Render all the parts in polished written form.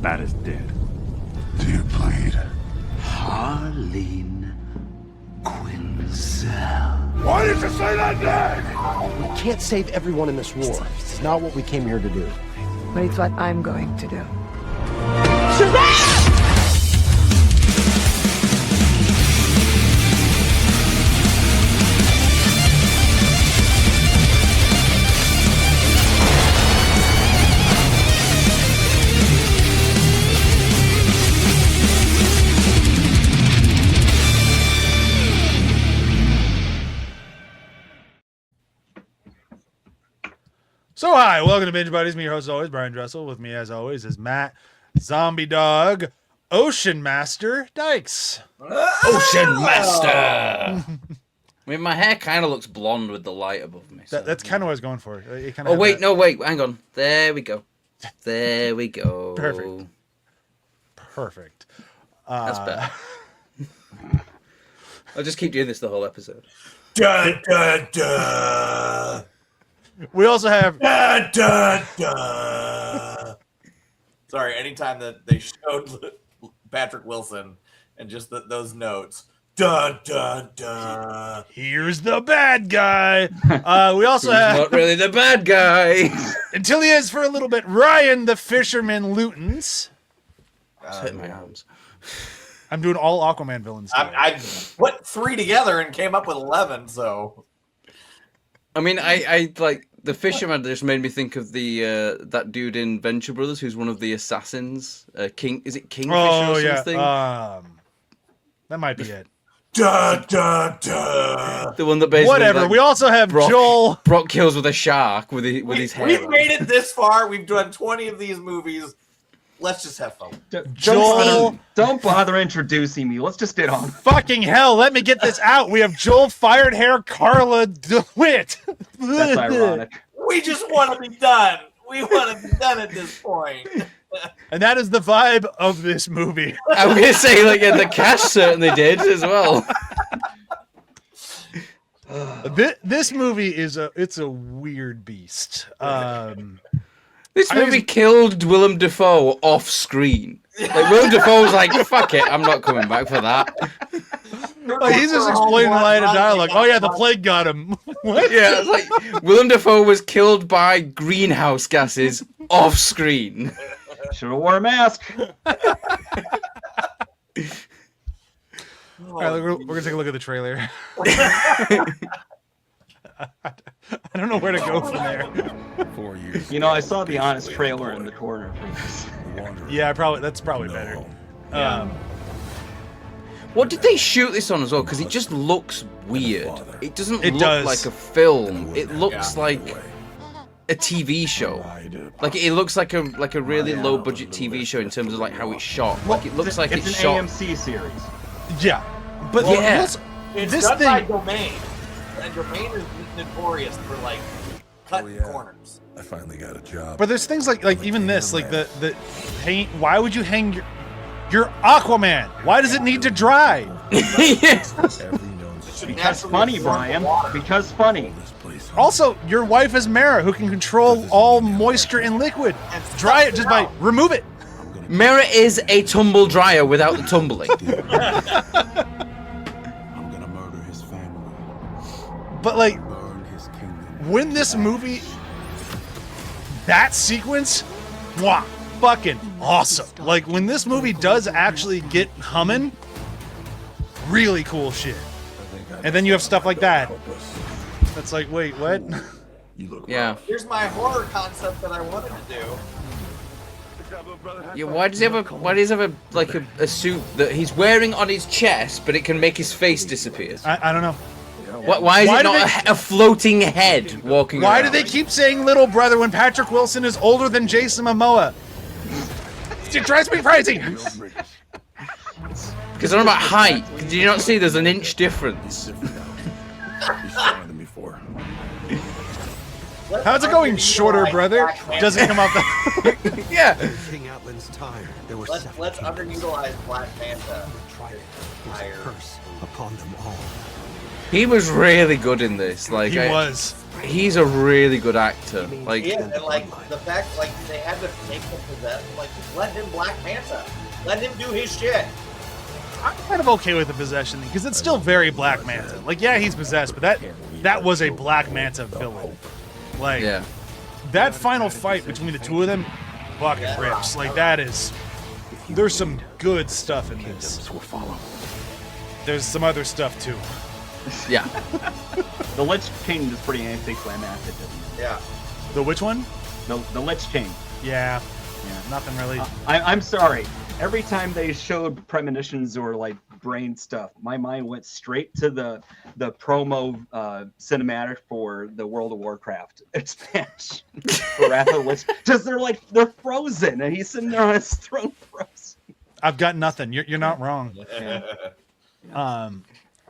Bat is dead. Dear blade. Harleen Quinzel. Why did you say that name? We can't save everyone in this war. It's not what we came here to do. But it's what I'm going to do. So hi, welcome to Binge Buddies. Me, your host, as always, Brian Dressel. With me, as always, is Matt, Zombie Dog, Ocean Master, Dykes. Ocean Master! I mean, my hair kind of looks blonde with the light above me. So, That's kind of what I was going for. Oh, wait, no, wait, hang on. There we go. There we go. Perfect. That's better. I'll just keep doing this the whole episode. Da, da, da. We also have... Da, da, da. Sorry, anytime that they showed Patrick Wilson and just those notes. Da, da, da. Here's the bad guy. We also have... not really the bad guy. Until he is for a little bit, Ryan the Fisherman Lutens. Hit my arms. I'm doing all Aquaman villains today. I put 3 together and came up with 11, so... I mean, I like the fisherman just made me think of the that dude in Venture Brothers who's one of the assassins. King, is it Kingfisher or something? That might be it. Da, da, da. The one that basically whatever. Like, we also have Joel. Brock kills with a shark with his hair. We've made it this far. We've done 20 of these movies. Let's just have fun. Joel. Don't bother introducing me. Let's just get on. Fucking hell, let me get this out. We have Joel Fired Hair Carla DeWitt. That's ironic. We just want to be done. We want to be done at this point. And that is the vibe of this movie. I'm going to say, like, the cast certainly did as well. This movie is it's a weird beast. This movie killed Willem Dafoe off screen. Like, Willem Dafoe was like, fuck it, I'm not coming back for that. Like, he's just explaining the line of dialogue. Oh yeah, the plague got him. What? Yeah, it's like Willem Dafoe was killed by greenhouse gases off screen. Should have wore a mask. All right, we're gonna take a look at the trailer. I don't know where to go from there. 4 years. You know, I saw the honest trailer in the corner. Yeah, that's probably better. What did they shoot this on as well? Because it just looks weird. It doesn't look does. like a film. It looks like a TV show. Like it looks like a really low budget TV show in terms of like how it's shot. Like it looks like it's an shot. AMC series. Yeah, but yeah. It's this done thing. by Domain. And Domain is notorious for, like, cutting corners. I finally got a job. But there's things like even this, like the hang. Why would you hang your Aquaman? Why does it need to dry? Because funny, Brian. Because funny. Also, your wife is Mara, who can control all moisture and liquid. Dry it just by remove it. Mara is a tumble dryer without the tumbling. But like, when this movie, that sequence, wow, fucking awesome. Like when this movie does actually get humming, really cool shit. And then you have stuff like that. That's like, wait, what? Yeah. Here's my horror concept that I wanted to do. Yeah, why does he have a like a suit that he's wearing on his chest, but it can make his face disappear? I don't know. Why is it not a floating head walking around? Why do they keep saying little brother when Patrick Wilson is older than Jason Momoa? It drives me crazy. Because I'm about height. Did you not see there's an inch difference? How's it going, shorter brother? Doesn't come out the... Yeah. King Outland's time. There were Let's underutilize Black Panther. curse upon them all. He was really good in this. Like He was. He's a really good actor. Like Yeah, and like the fact, like they had to make him possessed, like just let him Black Manta, let him do his shit. I'm kind of okay with the possession thing because it's still very Black Manta. Like, yeah, he's possessed, but that was a Black Manta villain. Like, yeah. that final fight between the two of them fucking rips. Like, there's some good stuff in this. There's some other stuff too. Yeah. The Lich King is pretty anticlimactic, isn't it? Yeah. The which one? The Lich King. Yeah. Nothing really. I'm sorry. Every time they showed premonitions or like brain stuff, my mind went straight to the promo cinematic for the World of Warcraft expansion for Wrath of the Lich. Just they're frozen and he's sitting there on his throne frozen. I've got nothing. You're not wrong.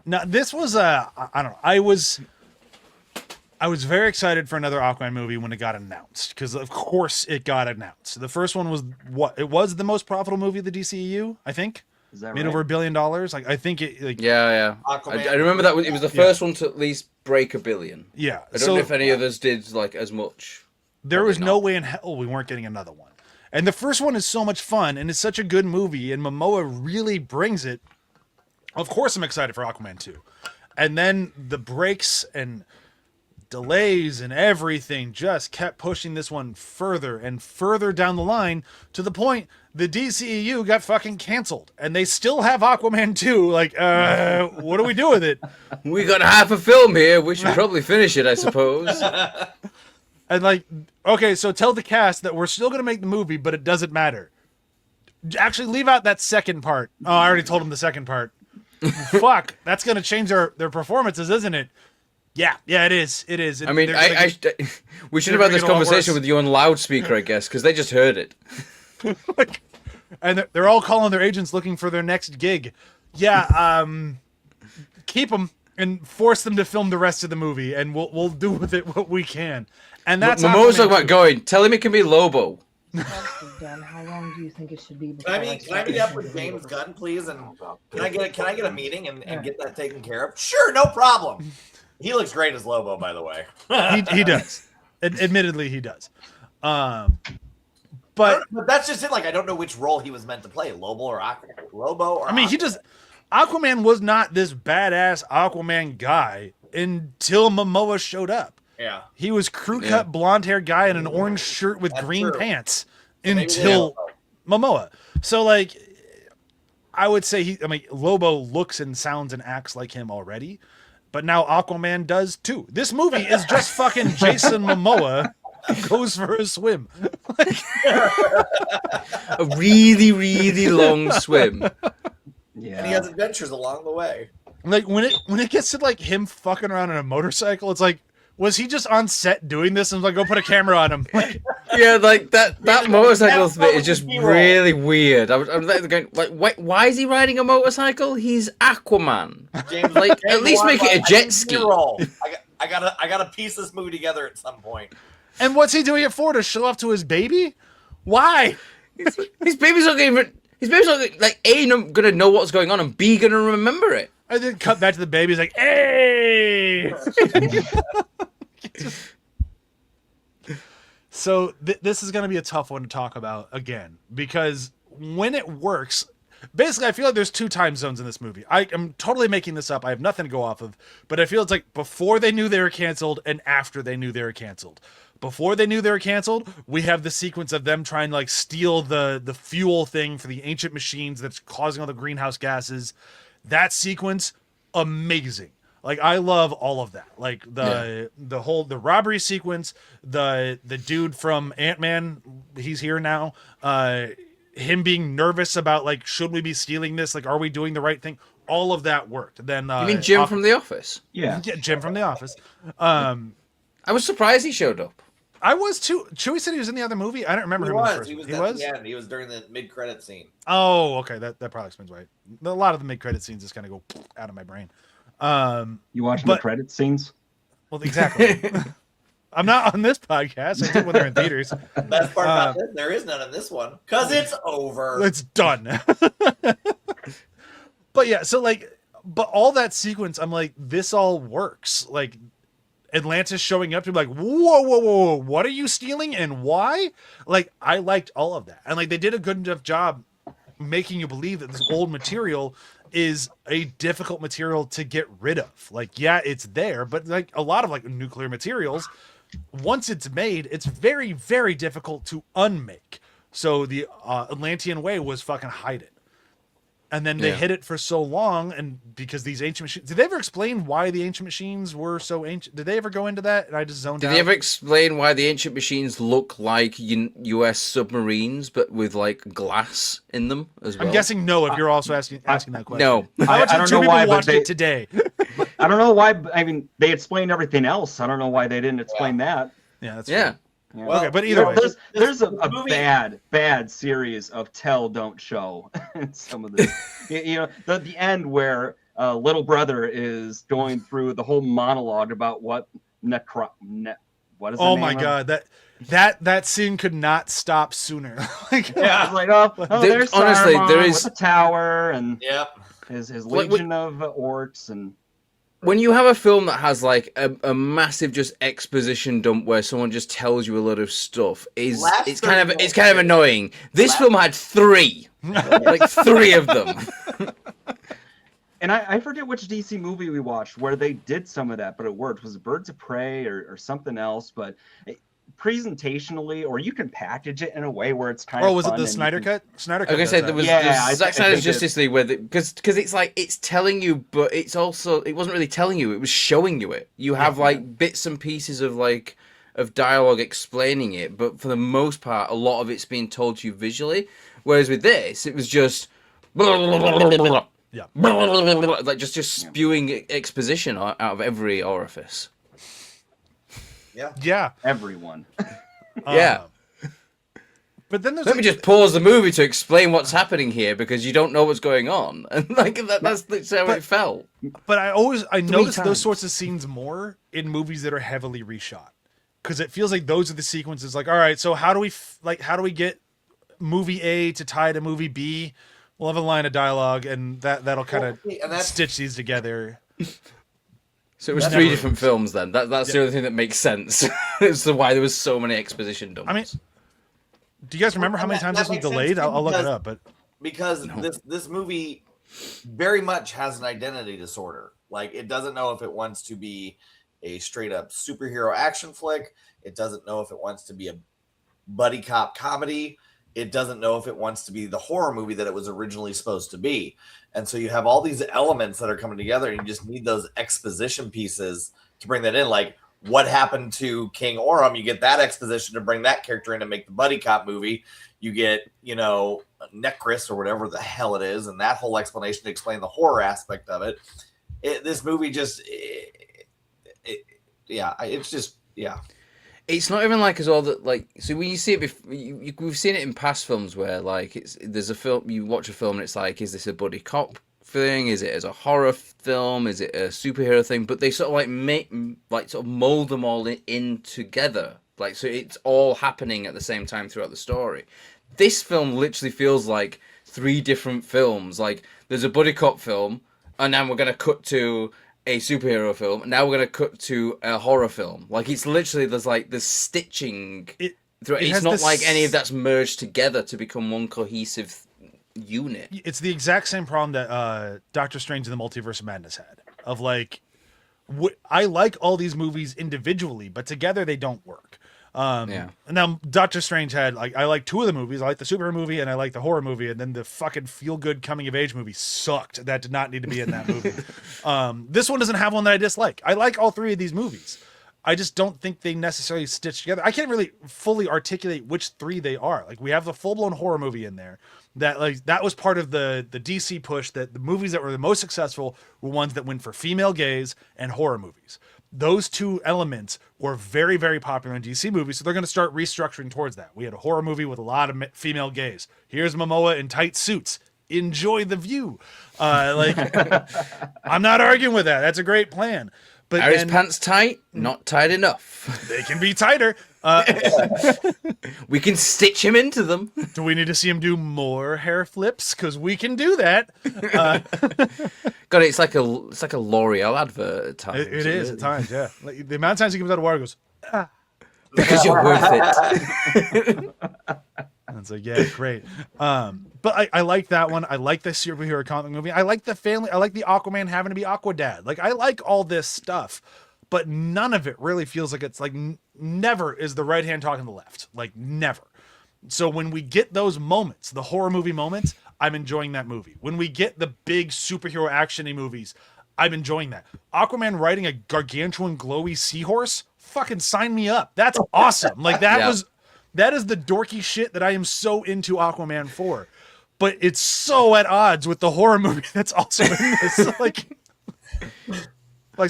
Now this was I don't know. I was very excited for another Aquaman movie when it got announced because of course it got announced. The first one was it was the most profitable movie of the DCEU, I think. Is that made right? over $1 billion. Like I think it. Like, Yeah. I remember that it was the first one to at least break $1 billion. Yeah. I don't know if any others did like as much. There was no way in hell we weren't getting another one. And the first one is so much fun and it's such a good movie and Momoa really brings it. Of course I'm excited for Aquaman 2. And then the breaks and delays and everything just kept pushing this one further and further down the line to the point the DCEU got fucking canceled. And they still have Aquaman 2. Like, what do we do with it? We got half a film here. We should probably finish it, I suppose. And like, okay, so tell the cast that we're still going to make the movie, but it doesn't matter. Actually, leave out that second part. Oh, I already told them the second part. Fuck, that's going to change their performances, isn't it? Yeah, it is. It is. I mean, we should have had this conversation with you on loudspeaker, I guess, because they just heard it. And they're all calling their agents looking for their next gig. Yeah, keep them and force them to film the rest of the movie, and we'll do with it what we can. And that's Momoa's talking about going. Tell him it can be Lobo. How long do you think it should be? Can I meet up with James Gunn, please? And can I get a meeting and get that taken care of? Sure, no problem. He looks great as Lobo, by the way. he does. Admittedly, he does. But that's just it. Like, I don't know which role he was meant to play, Lobo or Aquaman. I mean, Aquaman was not this badass Aquaman guy until Momoa showed up. Yeah. He was crew-cut, blonde-haired guy in an orange shirt with green pants until Momoa. So, like, I would say Lobo looks and sounds and acts like him already, but now Aquaman does too. This movie is just fucking Jason Momoa goes for a swim. A really, really long swim. Yeah. And he has adventures along the way. Like, when it gets to, like, him fucking around on a motorcycle, it's like, was he just on set doing this and was like, go put a camera on him? Like, Yeah, like that motorcycle bit is just really weird. I'm like going, like, why is he riding a motorcycle? He's Aquaman. James, Like, at least make it a jet ski. I gotta piece this movie together at some point. and what's he doing it for? To show off to his baby? Why? His baby's not even. His baby's not like A, not gonna know what's going on, and B, gonna remember it. I then cut back to the baby. He's like, hey! So this is going to be a tough one to talk about again, because when it works, basically I feel like there's 2 time zones in this movie. I am totally making this up. I have nothing to go off of, but I feel it's like before they knew they were canceled and after they knew they were canceled. Before they knew they were canceled, we have the sequence of them trying to like steal the fuel thing for the ancient machines that's causing all the greenhouse gases. That sequence, amazing. Like, I love all of that. Like the robbery sequence, the dude from Ant-Man, he's here now. Him being nervous about, like, should we be stealing this? Like, are we doing the right thing? All of that worked. Then You mean Jim from The Office? Yeah. Jim from The Office. I was surprised he showed up. I was too. Chewie said he was in the other movie. I don't remember him in the first He was one. at the end. He was during the mid-credit scene. Oh, okay. That probably explains why. A lot of the mid-credit scenes just kind of go out of my brain. You watching the credit scenes? Well, exactly. I'm not on this podcast. I did when they're in theaters. Best part about this, there is none in this one because it's over. It's done. But yeah, so like But all that sequence, I'm like, this all works. Like Atlantis showing up to be like, whoa, what are you stealing and why? Like, I liked all of that. And like, they did a good enough job making you believe that this old material is a difficult material to get rid of. Like, yeah, it's there, but like a lot of like nuclear materials, once it's made, it's very, very difficult to unmake. So the Atlantean way was fucking hide it. And then they hid it for so long, and because these ancient machines... Did they ever explain why the ancient machines were so ancient? Did they ever go into that? And I just zoned out. Did they ever explain why the ancient machines look like U.S. submarines, but with like glass in them as well? I'm guessing no. If you're also asking that question. No, I don't know why, but watched it today. I don't know why. I mean, they explained everything else. I don't know why they didn't explain that. Yeah, that's yeah. Fair. Yeah. Okay, but either way, there's a bad series of tell don't show in some of this. You know, the end where little brother is going through the whole monologue about what what is the oh name my of? God, that scene could not stop sooner. Like, Yeah, it's like there's honestly, Saruman there is with the tower and Yep. his legion of orcs and. When you have a film that has like a massive just exposition dump where someone just tells you a lot of stuff, it's kind of annoying. This film had 3, like 3 of them. And I forget which DC movie we watched where they did some of that, but it worked. Was it Birds of Prey or something else? But presentationally, or you can package it in a way where it's kind of. Oh, was it fun the and Snyder you can- cut? Snyder cut. Like I said, there was Zack Snyder's Justice League where because it's like it's telling you, but it's also it wasn't really telling you; it was showing you it. You have like bits and pieces of like of dialogue explaining it, but for the most part, a lot of it's being told to you visually. Whereas with this, it was just blah, blah, blah, blah, blah, blah, Yeah. blah, blah, blah, blah, like just spewing exposition out of every orifice. Yeah. Everyone. Yeah. But then there's Let me just pause the movie to explain what's happening here because you don't know what's going on, and like that's literally how it felt. But I notice those times. sorts of scenes more in movies that are heavily reshot, because it feels like those are the sequences. Like, all right, so how do we get movie A to tie to movie B? We'll have a line of dialogue, and that'll kind of stitch these together. So it was 3 different films then. That's the only thing that makes sense as to why there was so many exposition dumps. I mean, do you guys remember how many times this was delayed? I'll look it up, but because this movie very much has an identity disorder. Like, it doesn't know if it wants to be a straight up superhero action flick. It doesn't know if it wants to be a buddy cop comedy. It doesn't know if it wants to be the horror movie that it was originally supposed to be. And so you have all these elements that are coming together, and you just need those exposition pieces to bring that in. Like, what happened to King Orem? You get that exposition to bring that character in to make the buddy cop movie. You get, Necris or whatever the hell it is, and that whole explanation to explain the horror aspect of it. This movie just, it's just. It's not even like as all that like. So when you see it, we've seen it in past films where like there's a film, you watch a film and it's like, is this a buddy cop thing? Is it as a horror film? Is it a superhero thing? But they sort of mold them all in together, like so it's all happening at the same time throughout the story. This film literally feels like 3 different films. Like there's a buddy cop film, and then we're gonna cut to a superhero film. Now we're gonna cut to a horror film. Like it's literally there's stitching. It's not like any of that's merged together to become one cohesive unit. it's the exact same problem that Doctor Strange and the Multiverse of Madness had. Of like, I like all these movies individually, but together they don't work. And now Doctor Strange had I like 2 of the movies. I like the superhero movie and I like the horror movie, and then the fucking feel good coming of age movie sucked. That did not need to be in that movie. This one doesn't have one that I dislike. I like all 3 of these movies. I just don't think they necessarily stitch together. I can't really fully articulate which 3 they are. Like we have the full blown horror movie in there. That was part of the DC push, that the movies that were the most successful were ones that went for female gaze and horror movies. Those 2 elements were very, very popular in DC movies, so they're going to start restructuring towards that. We had a horror movie with a lot of female gaze. Here's Momoa in tight suits. Enjoy the view. I'm not arguing with that. That's a great plan. But Are his then pants tight? Not tight enough. they can be tighter. We can stitch him into them. Do we need to see him do more hair flips? Because we can do that. God, it's like a L'Oreal advert at times. It is at times, yeah. Like, the amount of times he comes out of water goes, Because you're worth it. and it's like, yeah, great. But I like that one. I like the superhero comic movie. I like the family. I like the Aquaman having to be Aqua Dad. Like, I like all this stuff, but none of it really feels like it's like never is the right hand talking to the left. Like, never. So when we get those moments, the horror movie moments, I'm enjoying that movie. When we get the big superhero action-y movies, I'm enjoying that. Aquaman riding a gargantuan glowy seahorse, fucking sign me up. That's awesome. Like that is the dorky shit that I am so into Aquaman for. But it's so at odds with the horror movie that's also in this. Like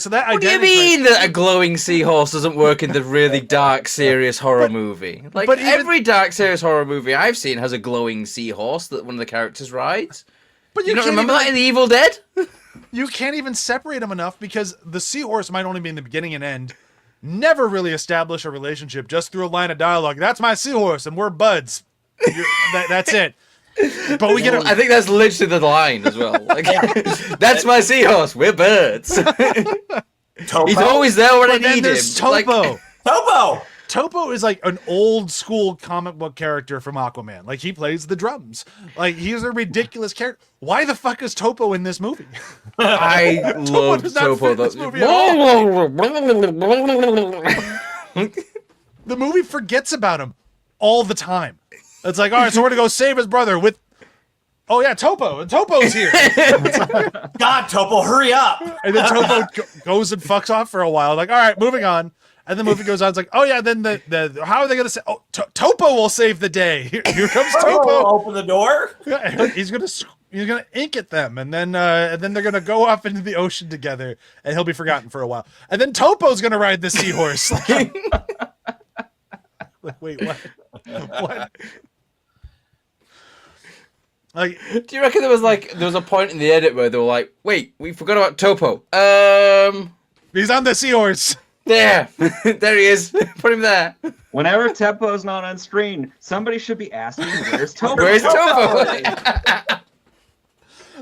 so that What do you mean that a glowing seahorse doesn't work in the really dark, serious horror movie? Like, but even- every dark, serious horror movie I've seen has a glowing seahorse that one of the characters rides. But You don't can't remember even, that in The Evil Dead? You can't even separate them enough because the seahorse might only be in the beginning and end. Never really establish a relationship just through a line of dialogue. That's my seahorse and we're buds. That's it. But we get I think that's literally the line as well. Like, that's my seahorse. We're birds. He's always there when I But then need him. there's Topo. Topo. Topo is like an old school comic book character from Aquaman. Like he plays the drums. Like he's a ridiculous character. Why the fuck is Topo in this movie? I love does not Topo. fit this though. movie at all. The movie forgets about him all the time. It's like, all right, so we're gonna go save his brother with. Oh yeah, Topo. And Topo's here. God, Topo, hurry up. And then Topo goes and fucks off for a while. Like, all right, moving on. And the movie goes on. It's like, oh yeah, then the how are they gonna say? Oh, Topo will save the day. Here comes Topo. Open the door. Yeah, he's gonna ink at them, and then they're gonna go off into the ocean together, and he'll be forgotten for a while. And then Topo's gonna ride the seahorse. Like, wait, what? What? Like, Do you reckon there was a point in the edit where they were like, wait, we forgot about Topo. he's on the seahorse. There. There he is. Put him there. Whenever Tempo's not on screen, somebody should be asking, "Where's Topo?" Where's Topo?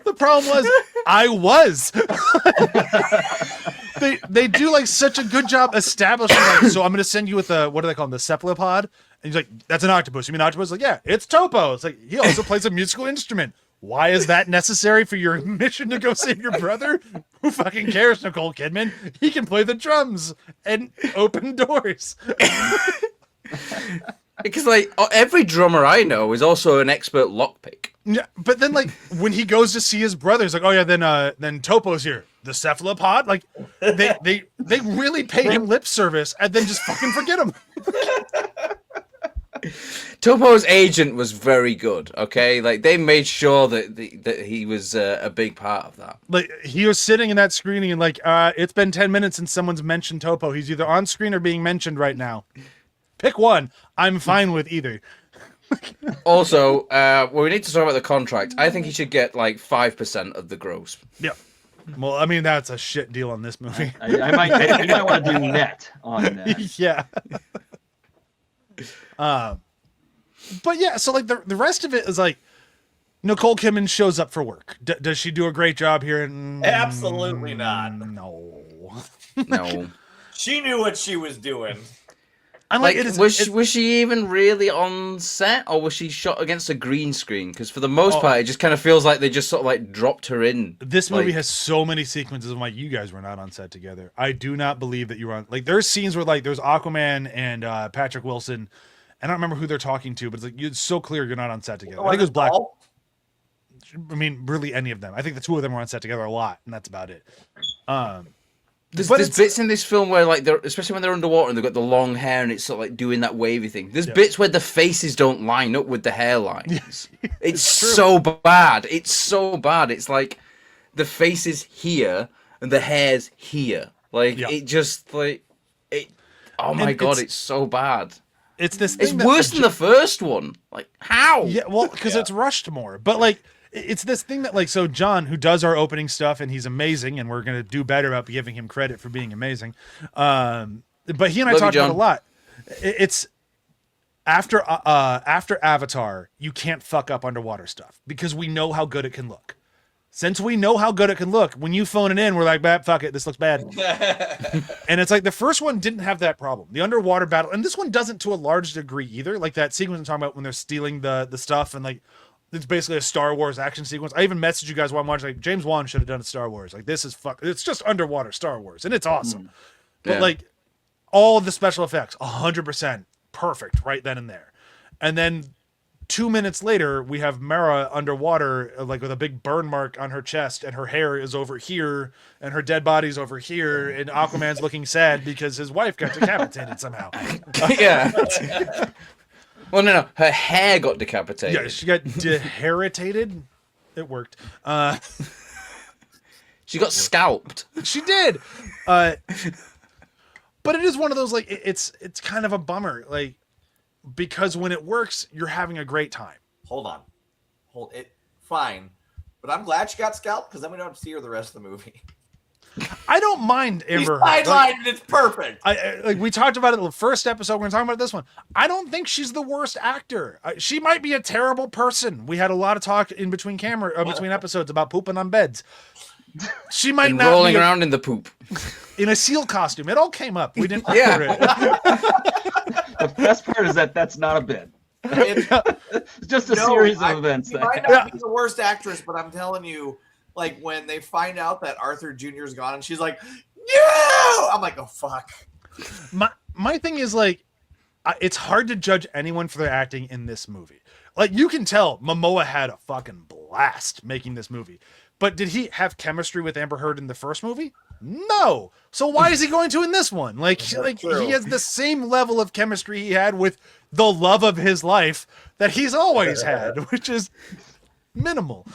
The problem was, I was. They do like such a good job establishing. Like, so I'm gonna send you with a what do they call him? The cephalopod. And he's like, "That's an octopus." You mean octopus? Like, yeah, it's Topo. It's like he also plays a musical instrument. Why is that necessary for your mission to go save your brother? Who fucking cares, Nicole Kidman? He can play the drums and open doors. Because like every drummer I know is also an expert lockpick. Yeah, but then like when he goes to see his brother, he's like, "Oh yeah, then Topo's here." The cephalopod, like they really pay him lip service and then just fucking forget him. Topo's agent was very good. Okay, like they made sure that he was a big part of that. Like he was sitting in that screening and like, it's been 10 minutes since someone's mentioned Topo. He's either on screen or being mentioned right now. Pick one. I'm fine with either. Also, well, we need to talk about the contract. I think he should get like 5% of the gross. Yeah. Well, I mean that's a shit deal on this movie. I might want to do net on that. Yeah. But yeah, so like the rest of it is like Nicole Kidman shows up for work. Does she do a great job here? Absolutely not. No. No. She knew what she was doing. I'm Like, like, it is, was she even really on set, or was she shot against a green screen? Because for the most part, it just kind of feels like they just sort of like dropped her in. This movie like- has so many sequences. I'm like, you guys were not on set together. I do not believe that you were on. Like, there's scenes where like there's Aquaman and Patrick Wilson. I don't remember who they're talking to, but it's like it's so clear you're not on set together. I think it was Black. I mean, really, any of them. I think the two of them were on set together a lot, and that's about it. There's But bits in this film where, like, they're especially when they're underwater and they've got the long hair and it's sort of like doing that wavy thing. There's bits where the faces don't line up with the hairlines. It's so bad. It's so bad. It's like the face is here and the hair's here. Like it just like it. Oh my god, it's so bad. it's this thing It's that worse than the first one. Like, how? Yeah, well, because it's rushed more. But like, it's this thing that like, so John, who does our opening stuff, and he's amazing, and we're gonna do better about giving him credit for being amazing. But he and I Love you, talked about John. a lot. It's after Avatar, you can't fuck up underwater stuff because we know how good it can look. Since we know how good it can look, when you phone it in, we're like, fuck it, this looks bad. And it's like the first one didn't have that problem. The underwater battle, and this one doesn't to a large degree either. Like that sequence I'm talking about when they're stealing the stuff, and like it's basically a Star Wars action sequence. I even messaged you guys while I'm watching, like, James Wan should have done a Star Wars. Like, this is it's just underwater Star Wars, and it's awesome. But Yeah. like all of the special effects, 100% perfect right then and there. And then 2 minutes later, we have Mara underwater, like with a big burn mark on her chest, and her hair is over here, and her dead body's over here, and Aquaman's looking sad because his wife got decapitated somehow. Yeah. Well, no, her hair got decapitated. Yeah, she got deheritated. It worked. She got scalped. She did. But it is one of those, like, it's kind of a bummer, like, because when it works, you're having a great time. Hold on. Hold it. Fine. But I'm glad she got scalped because then we don't have to see her the rest of the movie. I don't mind He's Amber Heard. sidelined and it's perfect. Like we talked about it in the first episode. We're talking about this one. I don't think she's the worst actor. She might be a terrible person. We had a lot of talk in between between episodes about pooping on beds. She might And not rolling be around in the poop. in a seal costume. It all came up. We didn't. Yeah. cover it. The best part is that that's not a bid. It's just a No, series of events. She That might not be the worst actress, but I'm telling you, like when they find out that Arthur Jr. is gone and she's like, no! I'm like, oh, fuck. My thing is, like, it's hard to judge anyone for their acting in this movie. Like, you can tell Momoa had a fucking blast making this movie. But did he have chemistry with Amber Heard in the first movie? No. So why is he going to in this one? Like true. he has the same level of chemistry he had with the love of his life that he's always had, which is minimal.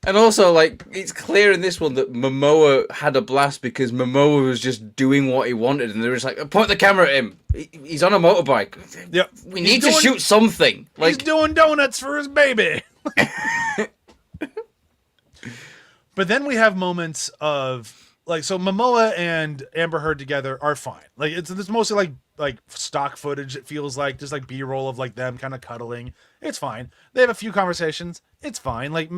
And also, like, it's clear in this one that Momoa had a blast because Momoa was just doing what he wanted, and they were just like, point the camera at him. He's on a motorbike. Yep. We need to shoot something. He's Like, doing donuts for his baby. But then we have moments of like, so Momoa and Amber Heard together are fine. Like it's mostly like stock footage. It feels like just like B-roll of like them kind of cuddling. It's fine. They have a few conversations. It's fine. Like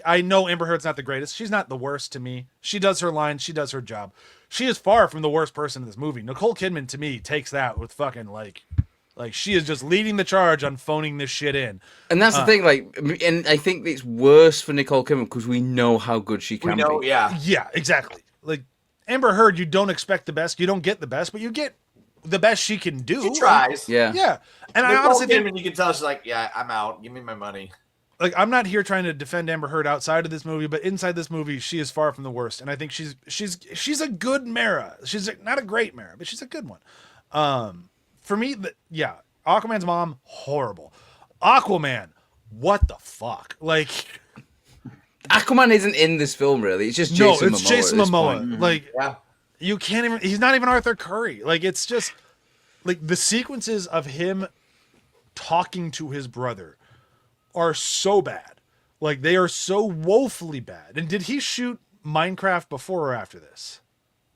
I know Amber Heard's not the greatest. She's not the worst to me. She does her line. She does her job. She is far from the worst person in this movie. Nicole Kidman to me takes that with fucking like she is just leading the charge on phoning this shit in. and that's the thing, like, and I think it's worse for Nicole Kidman because we know how good she can We know, be. yeah. Yeah, exactly. Like Amber Heard, you don't expect the best. You don't get the best, but you get the best she can do. She tries. Yeah. Yeah. And I Nicole honestly think, Kidman, you can tell she's like, yeah, I'm out. Give me my money. like, I'm not here trying to defend Amber Heard outside of this movie, but inside this movie, she is far from the worst. And I think she's a good Mara. She's not a great Mara, but she's a good one. For me, yeah, Aquaman's mom, horrible. Aquaman, what the fuck? Like, Aquaman isn't in this film, really. It's just Jason Momoa. it's Jason at this Momoa. point. Like, Yeah. you can't even, he's not even Arthur Curry. Like, it's just, like, the sequences of him talking to his brother are so bad. Like, they are so woefully bad. And did he shoot Minecraft before or after this?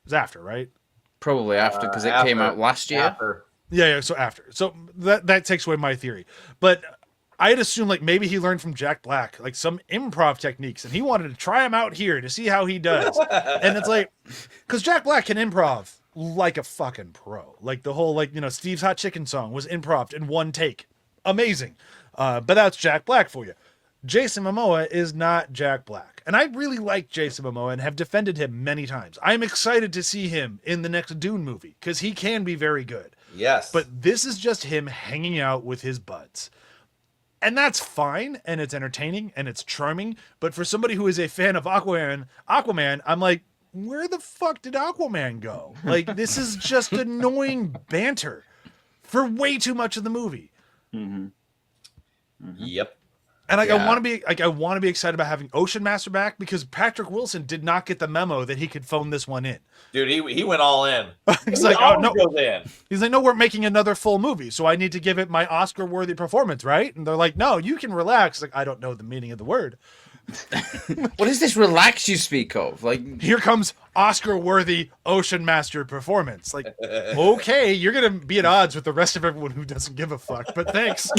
It was after, right? Probably after, because it After. came out last year. After. Yeah, so after. So that takes away my theory. But I'd assume, like, maybe he learned from Jack Black, like, some improv techniques, and he wanted to try them out here to see how he does. And it's like, because Jack Black can improv like a fucking pro. Like, the whole, like, Steve's Hot Chicken song was improv in one take. Amazing. But that's Jack Black for you. Jason Momoa is not Jack Black. And I really like Jason Momoa and have defended him many times. I'm excited to see him in the next Dune movie, because he can be very good. Yes. But this is just him hanging out with his buds. And that's fine, and it's entertaining, and it's charming. But for somebody who is a fan of Aquaman, I'm like, where the fuck did Aquaman go? Like, this is just annoying banter for way too much of the movie. Yep. And like Yeah. I want to be excited about having Ocean Master back because Patrick Wilson did not get the memo that he could phone this one in. Dude, he went all in. He's He like, oh always no, goes in. he's like, no, we're making another full movie, so I need to give it my Oscar-worthy performance, right? And they're like, no, you can relax. Like, I don't know the meaning of the word. What is this relax you speak of? Like, Here comes Oscar-worthy Ocean Master performance. Like, okay, you're gonna be at odds with the rest of everyone who doesn't give a fuck, but thanks.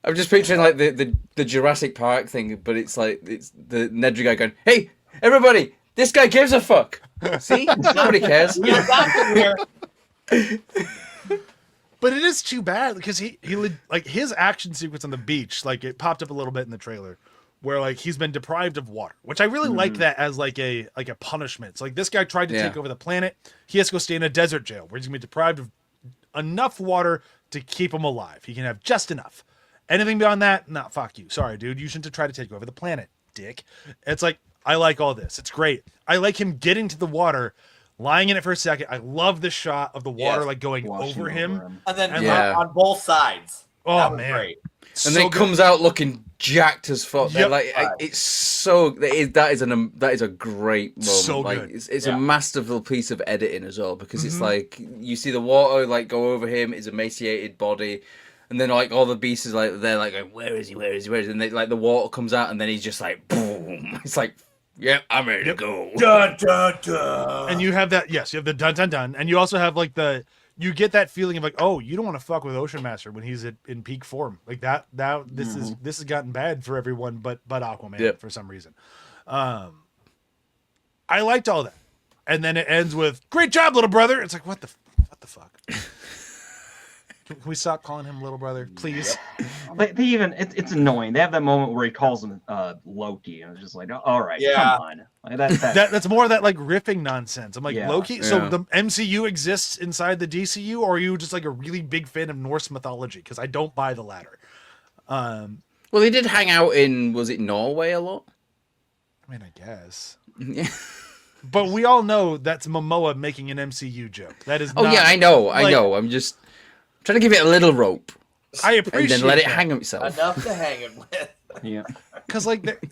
I'm just picturing like the Jurassic Park thing, but it's like it's the Nedry guy going, "Hey, everybody, this guy gives a fuck." See, nobody cares. We got him here. But it is too bad because he like his action sequence on the beach, like it popped up a little bit in the trailer, where like he's been deprived of water, which I really like that as like a punishment. So like this guy tried to take over the planet, he has to go stay in a desert jail where he's gonna be deprived of enough water to keep him alive. He can have just enough. Anything beyond that, nah, fuck you. Sorry, dude. You shouldn't have tried to take over the planet, dick. It's like, I like all this. It's great. I like him getting to the water, lying in it for a second. I love the shot of the water like going Washing over him. And then Yeah. on both sides. Oh, That was man. great. And then it comes out looking jacked as fuck. Yep. Like it's so that is a great moment. So like good. it's a masterful piece of editing as well because it's like you see the water like go over him, his emaciated body, and then like all the beasts is like they're like going, where is he? Where is he? Where is he? And they, like the water comes out and then he's just like boom. It's like, yep, I'm ready to go. Dun, dun, dun. And you have that, yes, you have the dun dun dun, and you also have like you get that feeling of like, oh, you don't want to fuck with Ocean Master when he's in peak form. Like that this has gotten bad for everyone but Aquaman for some reason. I liked all that. And then it ends with, great job, little brother. It's like, what the fuck? Can we stop calling him little brother, please? They even it's annoying. They have that moment where he calls him Loki, and it's just like, all right, come on. Like, That's more of that like riffing nonsense. I'm like, Yeah. Loki. So the MCU exists inside the DCU, or are you just like a really big fan of Norse mythology? Because I don't buy the latter. Well, they did hang out in, was it Norway a lot? I mean, I guess. Yeah. But we all know that's Momoa making an MCU joke. That is. Oh not, yeah, I know. like, I'm just trying to give it a little rope I and appreciate then let it that. hang itself. Enough to hang it with. yeah. Because like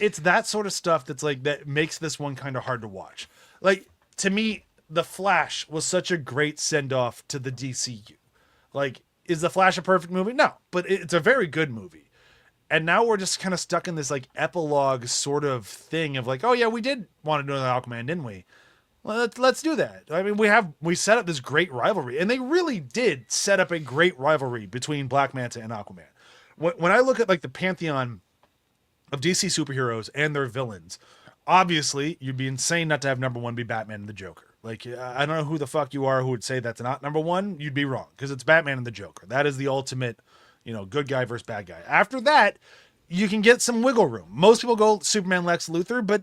it's that sort of stuff that's like that makes this one kind of hard to watch. Like to me, The Flash was such a great send off to the DCU. Like, is The Flash a perfect movie? No, but it's a very good movie. And now we're just kind of stuck in this like epilogue sort of thing of like, oh yeah, we did want to do another Aquaman, didn't we? Well, let's do that. I mean, we set up this great rivalry, and they really did set up a great rivalry between Black Manta and Aquaman. When I look at like the pantheon of DC superheroes and their villains, obviously you'd be insane not to have number one be Batman and the Joker. Like, I don't know who the fuck you are who would say that's not number one. You'd be wrong because it's Batman and the Joker. That is the ultimate, good guy versus bad guy. After that, you can get some wiggle room. Most people go Superman, Lex Luthor, but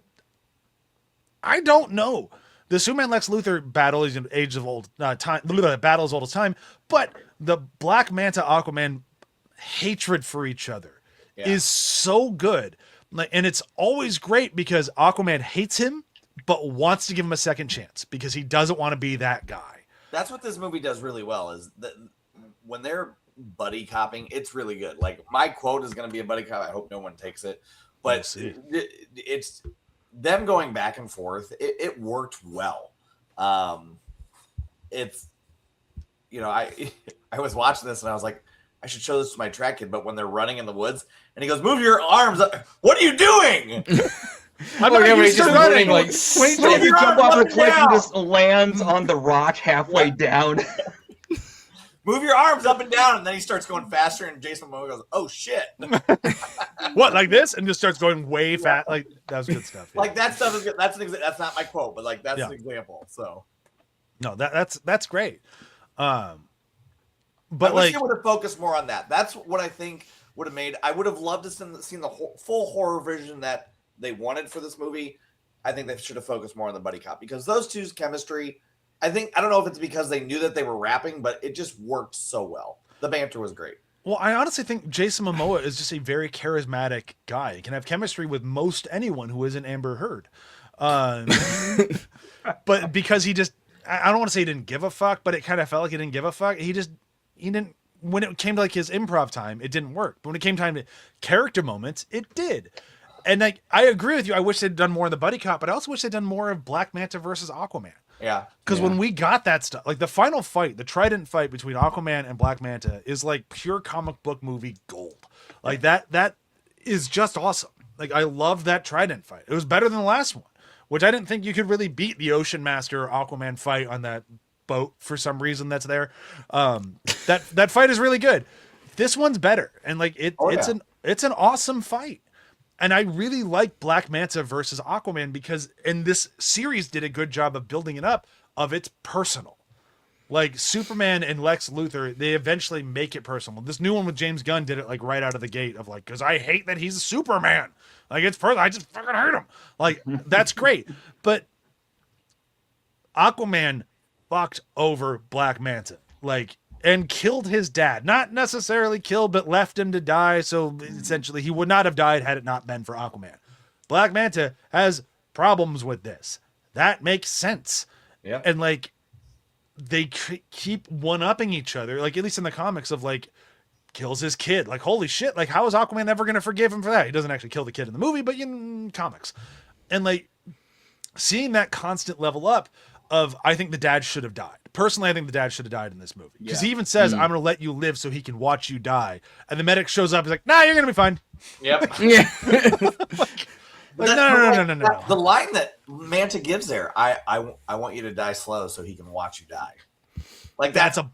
I don't know. The Superman Lex Luthor battle is an age of old time. Battle is old as time, but the Black Manta Aquaman hatred for each other is so good, and it's always great because Aquaman hates him, but wants to give him a second chance because he doesn't want to be that guy. That's what this movie does really well. Is that when they're buddy copping, it's really good. Like my quote is going to be a buddy cop. I hope no one takes it, but it's them going back and forth. It worked well. It's I was watching this and I was like, I should show this to my track kid. But when they're running in the woods and he goes, "Move your arms up." What are you doing? I'm not used to running. Like, When you jump off the cliff and just lands on the rock halfway down. Move your arms up and down, and then he starts going faster, and Jason Momoa goes, "Oh shit!" What, like this, and just starts going way fast. Like that was good stuff. Yeah. Like that stuff is good. That's not my quote, but like that's an example. So no, that's great. But I wish like, they would have focused more on that. That's what I think would have made. I would have loved to seen the full horror vision that they wanted for this movie. I think they should have focused more on the buddy cop because those two's chemistry. I don't know if it's because they knew that they were rapping, but it just worked so well. The banter was great. Well, I honestly think Jason Momoa is just a very charismatic guy. He can have chemistry with most anyone who isn't Amber Heard. But because he just, I don't want to say he didn't give a fuck, but it kind of felt like he didn't give a fuck. He didn't when it came to like his improv time, it didn't work. But when it came time to character moments, it did. And like, I agree with you. I wish they'd done more of the buddy cop, but I also wish they'd done more of Black Manta versus Aquaman. Yeah. Because when we got that stuff, like the final fight, the trident fight between Aquaman and Black Manta is like pure comic book movie gold. Like that is just awesome. Like I love that trident fight. It was better than the last one, which I didn't think you could really beat the Ocean Master Aquaman fight on that boat for some reason that's there. That fight is really good. This one's better. And like it's an awesome fight. And I really like Black Manta versus Aquaman because in this series did a good job of building it up of it's personal. Like Superman and Lex Luthor, they eventually make it personal. This new one with James Gunn did it like right out of the gate of like, because I hate that he's a Superman. Like it's personal. I just fucking hate him. Like that's great. But Aquaman fucked over Black Manta. Like, and killed his dad. Not necessarily killed, but left him to die. So essentially, he would not have died had it not been for Aquaman. Black Manta has problems with this. That makes sense. Yeah. And like, they keep one-upping each other. Like, at least in the comics of like, kills his kid. Like, holy shit. Like, how is Aquaman ever going to forgive him for that? He doesn't actually kill the kid in the movie, but in comics. And like, seeing that constant level up of, I think the dad should have died. Personally, I think the dad should have died in this movie. Because he even says, I'm going to let you live so he can watch you die. And the medic shows up. He's like, nah, you're going to be fine. Yep. Yeah. No. The line that Manta gives there, I want you to die slow so he can watch you die. Like That's a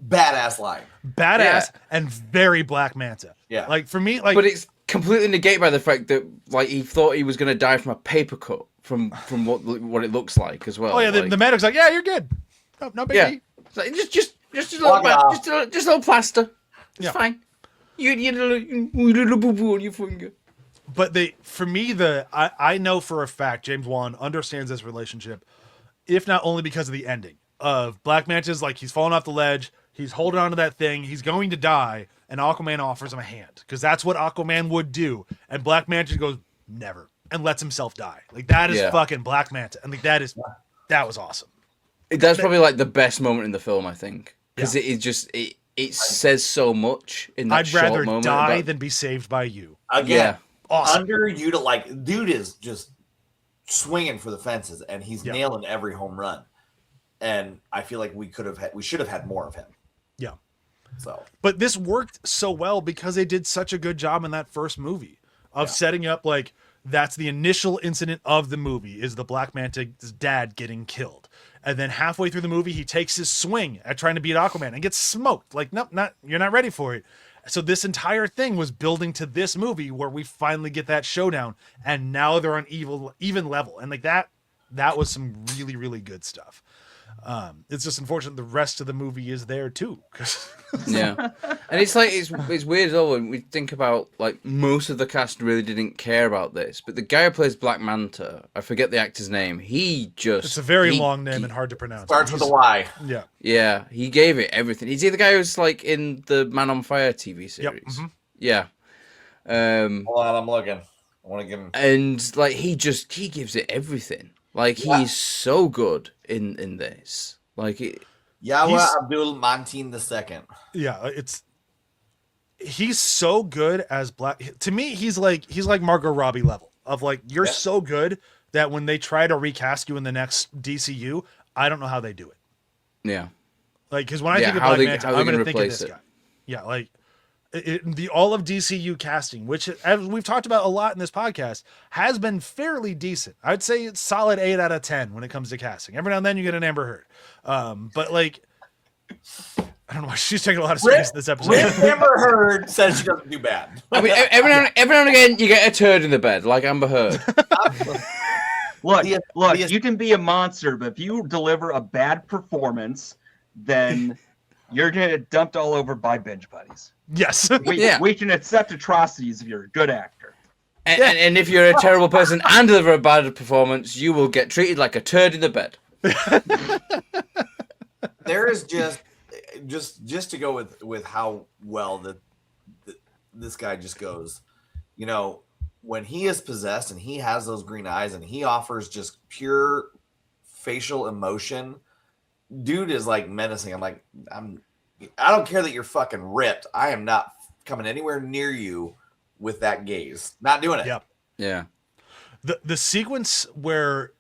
badass line. badass and very Black Manta. Yeah. Like, for me, like... But it's completely negated by the fact that like he thought he was going to die from a paper cut from what it looks like as well. Oh, yeah, the medic's like, yeah, you're good. No biggie. Yeah. It's like, just a little just a little plaster. It's Yeah. fine. You little boo boo on your finger. But for me, I know for a fact James Wan understands this relationship, if not only because of the ending of Black Manta's like he's falling off the ledge, he's holding on to that thing, he's going to die, and Aquaman offers him a hand because that's what Aquaman would do, and Black Manta goes never and lets himself die. Like that is fucking Black Manta, and like that was awesome. That's probably like the best moment in the film, I think, because it says so much in that I'd short rather moment. die than be saved by you. Again, Awesome. Dude is just swinging for the fences, and he's nailing every home run. And I feel like we should have had more of him. Yeah. So, but this worked so well because they did such a good job in that first movie of setting up like that's the initial incident of the movie is the Black Manta's dad getting killed. And then halfway through the movie, he takes his swing at trying to beat Aquaman and gets smoked. Like, nope, you're not ready for it. So this entire thing was building to this movie where we finally get that showdown, and now they're on even level. And like that was some really, really good stuff. It's just unfortunate the rest of the movie is there too. Yeah, and it's like it's weird though when we think about like most of the cast really didn't care about this, but the guy who plays Black Manta, I forget the actor's name. It's a very long name and hard to pronounce. Starts with a Y. Yeah. Yeah, he gave it everything. Is he the guy who's like in the Man on Fire TV series? Yep. Mm-hmm. Yeah. Hold on, I'm looking. I want to give him. And like he gives it everything. Like he's so good in this. Like Yahweh Abdul Mateen II. Yeah, he's so good as Black. To me, he's like Margot Robbie level of like you're so good that when they try to recast you in the next DCU, I don't know how they do it. Yeah. Like because when I think of Black Manta, I'm going to think of this it? guy. Yeah, like the all of DCU casting, which as we've talked about a lot in this podcast, has been fairly decent. I'd say it's solid 8 out of 10 when it comes to casting. Every now and then you get an Amber Heard, but like I don't know why she's taking a lot of space in this episode. Amber Heard says she doesn't do bad. I mean, every now and again you get a turd in the bed, like Amber Heard. Look, you can be a monster, but if you deliver a bad performance, then you're gonna get dumped all over by Binge Buddies. Yes. We can accept atrocities if you're a good actor. And if you're a terrible person and deliver a bad performance, you will get treated like a turd in the bed. There is just to go with how well this guy just goes. You know, when he is possessed and he has those green eyes and he offers just pure facial emotion, dude is like menacing. I'm I don't care that you're fucking ripped. I am not coming anywhere near you with that gaze. Not doing it. Yep. Yeah. The sequence where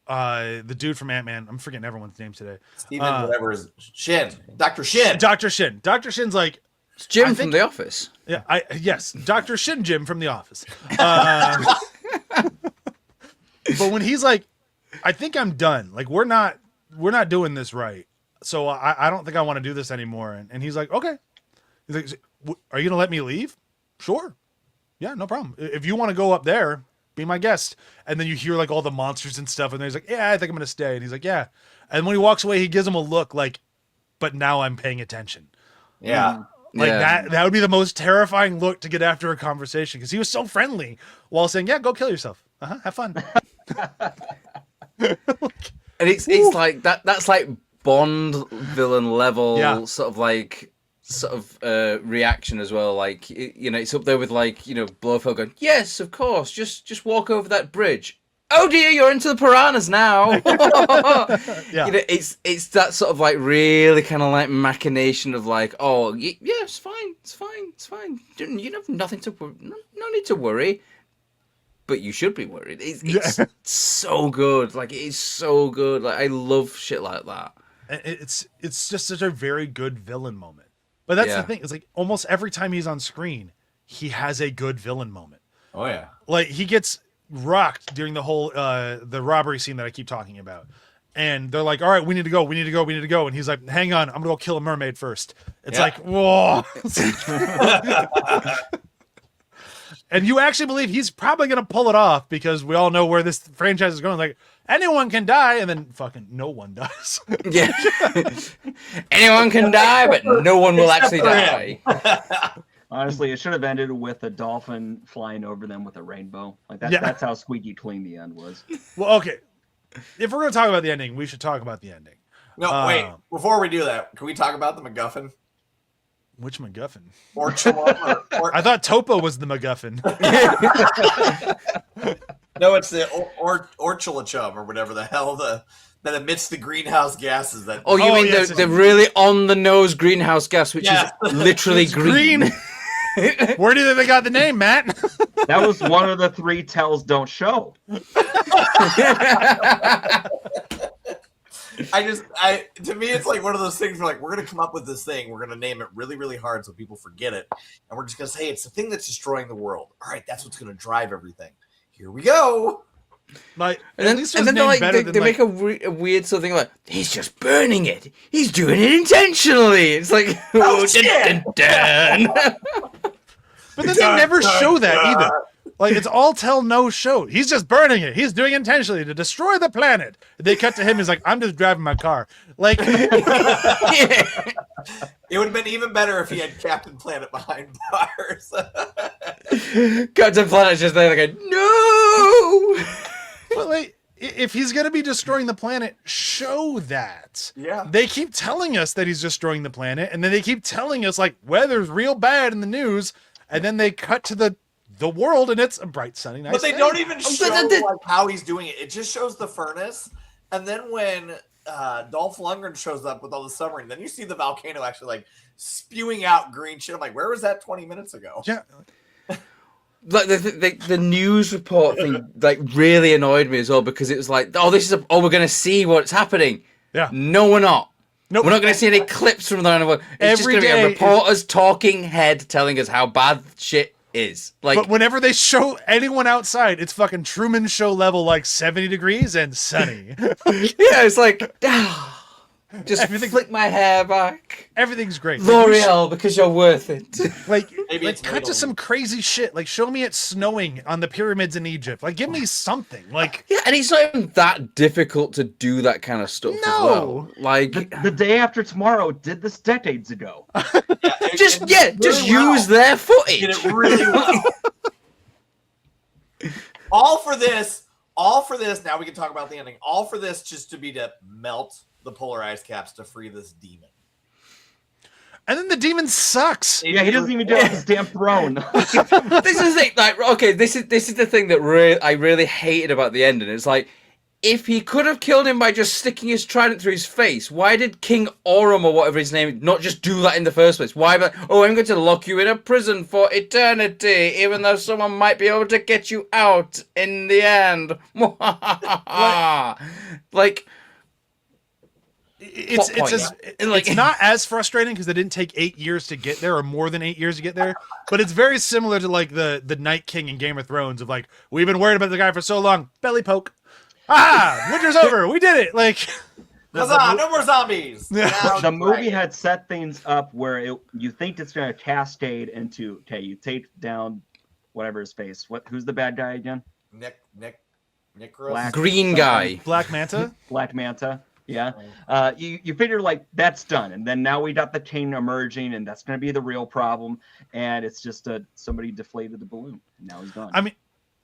the dude from Ant-Man, I'm forgetting everyone's name today. Steven, whatever is Shin. Dr. Shin. Dr. Shin. Dr. Shin's like, It's Jim from The Office. yeah, yes, Dr. Shin Jim from The Office. But when he's like, I think I'm done. Like we're not doing this right. So I don't think I want to do this anymore. And he's like, okay. He's like, are you gonna let me leave? Sure. Yeah, no problem. If you want to go up there, be my guest. And then you hear like all the monsters and stuff, and then he's like, yeah, I think I'm gonna stay. And he's like, yeah. And when he walks away, he gives him a look like, but now I'm paying attention. Yeah. Like Yeah. that would be the most terrifying look to get after a conversation because he was so friendly while saying, yeah, go kill yourself. Have fun. And it's like that's like Bond villain level sort of reaction as well. Like it's up there with like Blofeld going, yes, of course, just walk over that bridge. Oh dear, you're into the piranhas now. Yeah. It's that sort of like really kind of like machination of like, oh yeah, it's fine. You have nothing to no need to worry. But you should be worried. It's so good. Like it is so good. Like I love shit like that. It's just such a very good villain moment. But that's the thing. It's like almost every time he's on screen, he has a good villain moment. Oh yeah. Like he gets rocked during the whole the robbery scene that I keep talking about. And they're like, all right, we need to go. And he's like, hang on, I'm gonna go kill a mermaid first. It's like, whoa. And you actually believe he's probably going to pull it off because we all know where this franchise is going. Like, anyone can die, and then fucking no one does. Yeah. Anyone can die, but no one will actually die. Honestly, it should have ended with a dolphin flying over them with a rainbow. Like that's how squeaky clean the end was. Well, okay. If we're going to talk about the ending, we should talk about the ending. No, wait. Before we do that, can we talk about the MacGuffin? Which MacGuffin? Or I thought Topo was the MacGuffin. No, it's the Orchulachum or whatever the hell that emits the greenhouse gases. That you mean yes, the really on the nose greenhouse gas, which is literally green. Where do you think they got the name, Matt? That was one of the 3 tells don't show. To me, it's like one of those things where like we're gonna come up with this thing, we're gonna name it really, really hard so people forget it, and we're just gonna say it's the thing that's destroying the world. All right, that's what's gonna drive everything. Here we go. Like, and then they make a weird sort of thing like he's just burning it. He's doing it intentionally. It's like dun, dun, dun. But then they never show that either. Like, it's all tell no show. He's just burning it. He's doing it intentionally to destroy the planet. They cut to him. He's like, I'm just driving my car. Like, It would have been even better if he had Captain Planet behind bars. Captain Planet's just there like, no. but like, if he's going to be destroying the planet, show that. Yeah. They keep telling us that he's destroying the planet, and then they keep telling us, like, weather's real bad in the news, and then they cut to the world, and it's a bright, sunny night. But they don't even show like how he's doing it. It just shows the furnace, and then when Dolph Lundgren shows up with all the submarine, then you see the volcano actually like spewing out green shit. I'm like, where was that 20 minutes ago? Yeah. Like the news report thing like really annoyed me as well because it was like, we're gonna see what's happening. Yeah. No, we're not. Nope. We're not going to see any clips from there. It's just going to be a reporter's talking head telling us how bad shit is. Like, but whenever they show anyone outside, it's fucking Truman Show level, like 70 degrees and sunny. Yeah, it's like, just flick my hair back. Everything's great. L'Oreal, because you're worth it. Like cut to some crazy shit. Like, show me it snowing on the pyramids in Egypt. Like, give me something. Like, yeah, and it's not even that difficult to do that kind of stuff as well. Like, the day after tomorrow did this decades ago. Just use their footage. Did it really well. All for this. Now we can talk about the ending. All for this just to melt the polar ice caps to free this demon. And then the demon sucks. Yeah, he doesn't even do it on his damn throne. This is the thing. Like, okay, this is the thing that I really hated about the ending. It's like, if he could have killed him by just sticking his trident through his face, why did King Orum or whatever his name not just do that in the first place? Why? But I'm going to lock you in a prison for eternity, even though someone might be able to get you out in the end. Like. It's not as frustrating because it didn't take 8 years to get there, or more than 8 years to get there. But it's very similar to like the Night King in Game of Thrones of like, we've been worried about the guy for so long. Belly poke. Winter's over. We did it. Like, Huzzah, no more zombies. The movie had set things up where you think it's going to cascade into, okay, you take down whatever his face. Who's the bad guy again? Nick Green guy. Black Manta. Black Manta. Yeah. You figure like that's done, and then now we got the king emerging, and that's going to be the real problem. And it's just somebody deflated the balloon, and now he's gone. I mean,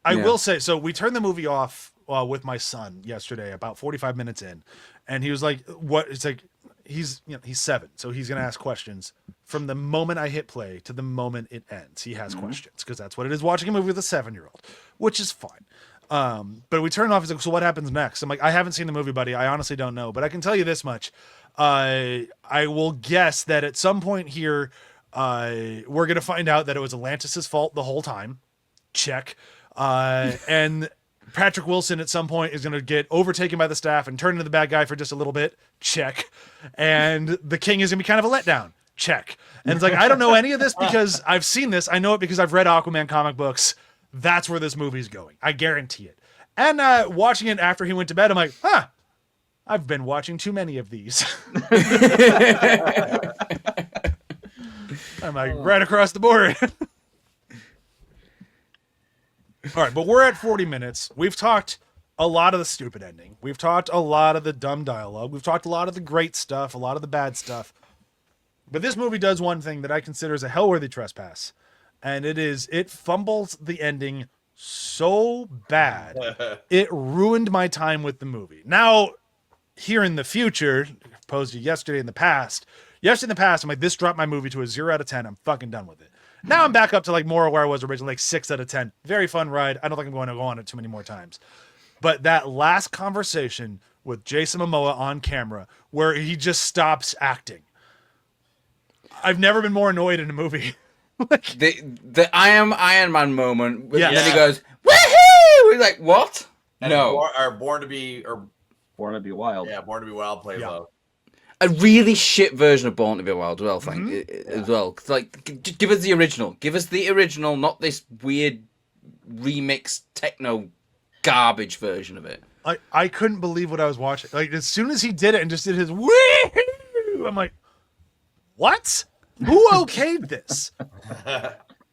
I will say, so we turned the movie off with my son yesterday, about 45 minutes in, and he was like, "What?" It's like he's 7, so he's going to ask questions from the moment I hit play to the moment it ends. He has questions because that's what it is watching a movie with a 7-year-old, which is fine. But we turned off. He's like, so what happens next? I'm like, I haven't seen the movie, buddy. I honestly don't know, but I can tell you this much. I will guess that at some point here, we're going to find out that it was Atlantis' fault the whole time. Check. And Patrick Wilson at some point is going to get overtaken by the staff and turn into the bad guy for just a little bit. Check. And the king is going to be kind of a letdown. Check. And it's like, I don't know any of this because I've seen this. I know it because I've read Aquaman comic books. That's where this movie's going. I guarantee it. And watching it after he went to bed, I'm like, I've been watching too many of these. I'm like, right across the board. All right, but we're at 40 minutes. We've talked a lot of the stupid ending. We've talked a lot of the dumb dialogue. We've talked a lot of the great stuff, a lot of the bad stuff. But this movie does one thing that I consider as a hellworthy trespass. And it fumbles the ending so bad, it ruined my time with the movie. Now, here in the future, opposed to yesterday in the past, I'm like, this dropped my movie to a 0 out of 10. I'm fucking done with it. Now I'm back up to like more where I was originally, like 6 out of 10. Very fun ride. I don't think I'm going to go on it too many more times. But that last conversation with Jason Momoa on camera, where he just stops acting. I've never been more annoyed in a movie. The I am Iron Man moment. Yes. And then he goes, woohoo! We're like, what? And No. Born to be Wild. Yeah, Born to be Wild plays well. A really shit version of Born to be Wild as well, as well. Like, give us the original. Give us the original, not this weird remix techno garbage version of it. I couldn't believe what I was watching. Like, as soon as he did it and just did his woo, I'm like, what? Who okayed this?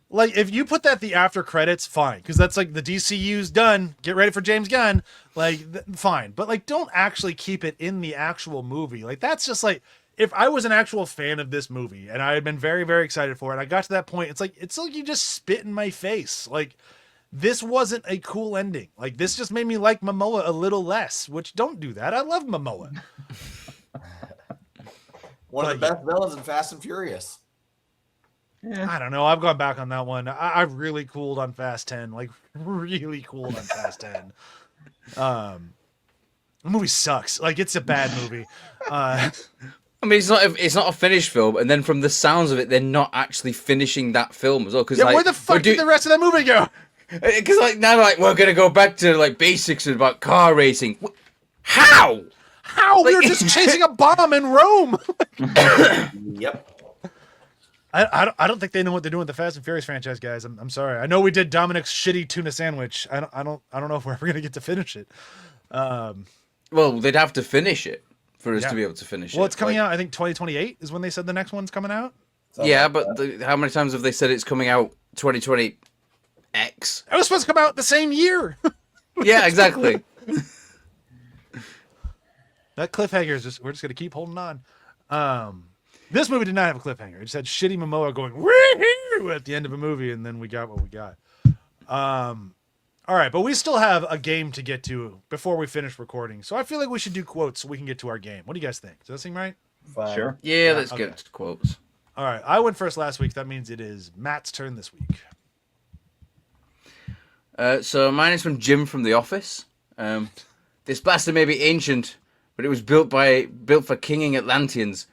Like, if you put that the after credits, fine, because that's like the DCEU's done. Get ready for James Gunn. Like, fine, but like, don't actually keep it in the actual movie. Like, that's just like, if I was an actual fan of this movie and I had been very, very excited for it, I got to that point. It's like you just spit in my face. Like, this wasn't a cool ending. Like, this just made me like Momoa a little less. Which, don't do that. I love Momoa. One of the best villains in Fast and Furious. Yeah. I don't know. I've gone back on that one. I've really cooled on Fast 10. Like, really cooled on Fast 10. The movie sucks. Like, it's a bad movie. I mean, it's not a finished film, and then from the sounds of it, they're not actually finishing that film as well. Cause, yeah, like, where the fuck did the rest of that movie go? Because like now, like we're gonna go back to like basics about car racing. How? How? We were just chasing a bomb in Rome. Yep. I don't think they know what they're doing with the Fast and Furious franchise, guys. I'm sorry. I know we did Dominic's shitty tuna sandwich. I don't know if we're ever gonna get to finish it. Well, they'd have to finish it for us to be able to finish it. Well, it's coming out. I think 2028 is when they said the next one's coming out. Yeah, but how many times have they said it's coming out 2020 X? It was supposed to come out the same year. Yeah, exactly. That cliffhanger is we're just gonna keep holding on. This movie did not have a cliffhanger. It just had shitty Momoa going woo at the end of a movie, and then we got what we got. All right, but we still have a game to get to before we finish recording. So I feel like we should do quotes so we can get to our game. What do you guys think? Does that seem right? Fine. Sure. Yeah, let's get to quotes. All right, I went first last week. That means it is Matt's turn this week. So mine is from Jim from The Office. This blaster may be ancient, but it was built for kinging Atlanteans.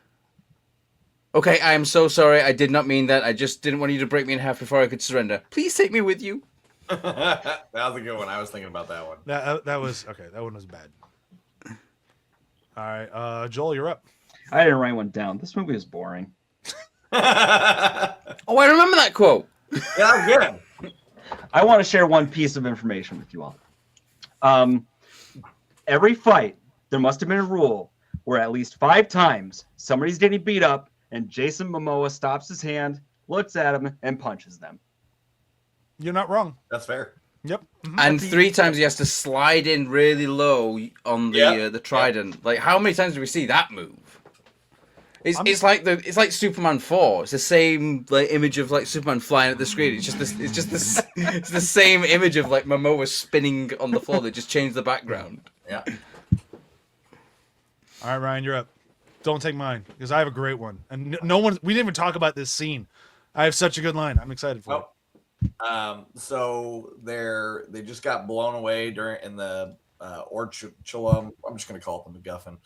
Okay, I am so sorry. I did not mean that. I just didn't want you to break me in half before I could surrender. Please take me with you. That was a good one. I was thinking about that one. That was okay. That one was bad. All right, Joel, you're up. I didn't write one down. This movie is boring. Oh, I remember that quote. Yeah, good. I want to share one piece of information with you all. Every fight, there must have been a rule where at least 5 times somebody's getting beat up and Jason Momoa stops his hand, looks at him, and punches them. You're not wrong. That's fair. Yep. And 3 times he has to slide in really low on the trident. Like, how many times do we see that move? It's like Superman 4. It's the same like image of like Superman flying at the screen. It's the same image of like Momoa spinning on the floor. They just changed the background. Yeah. All right, Ryan, you're up. Don't take mine because I have a great one, and no one. We didn't even talk about this scene. I have such a good line. I'm excited for it. So they just got blown away in the Orchulum. I'm just gonna call it the MacGuffin.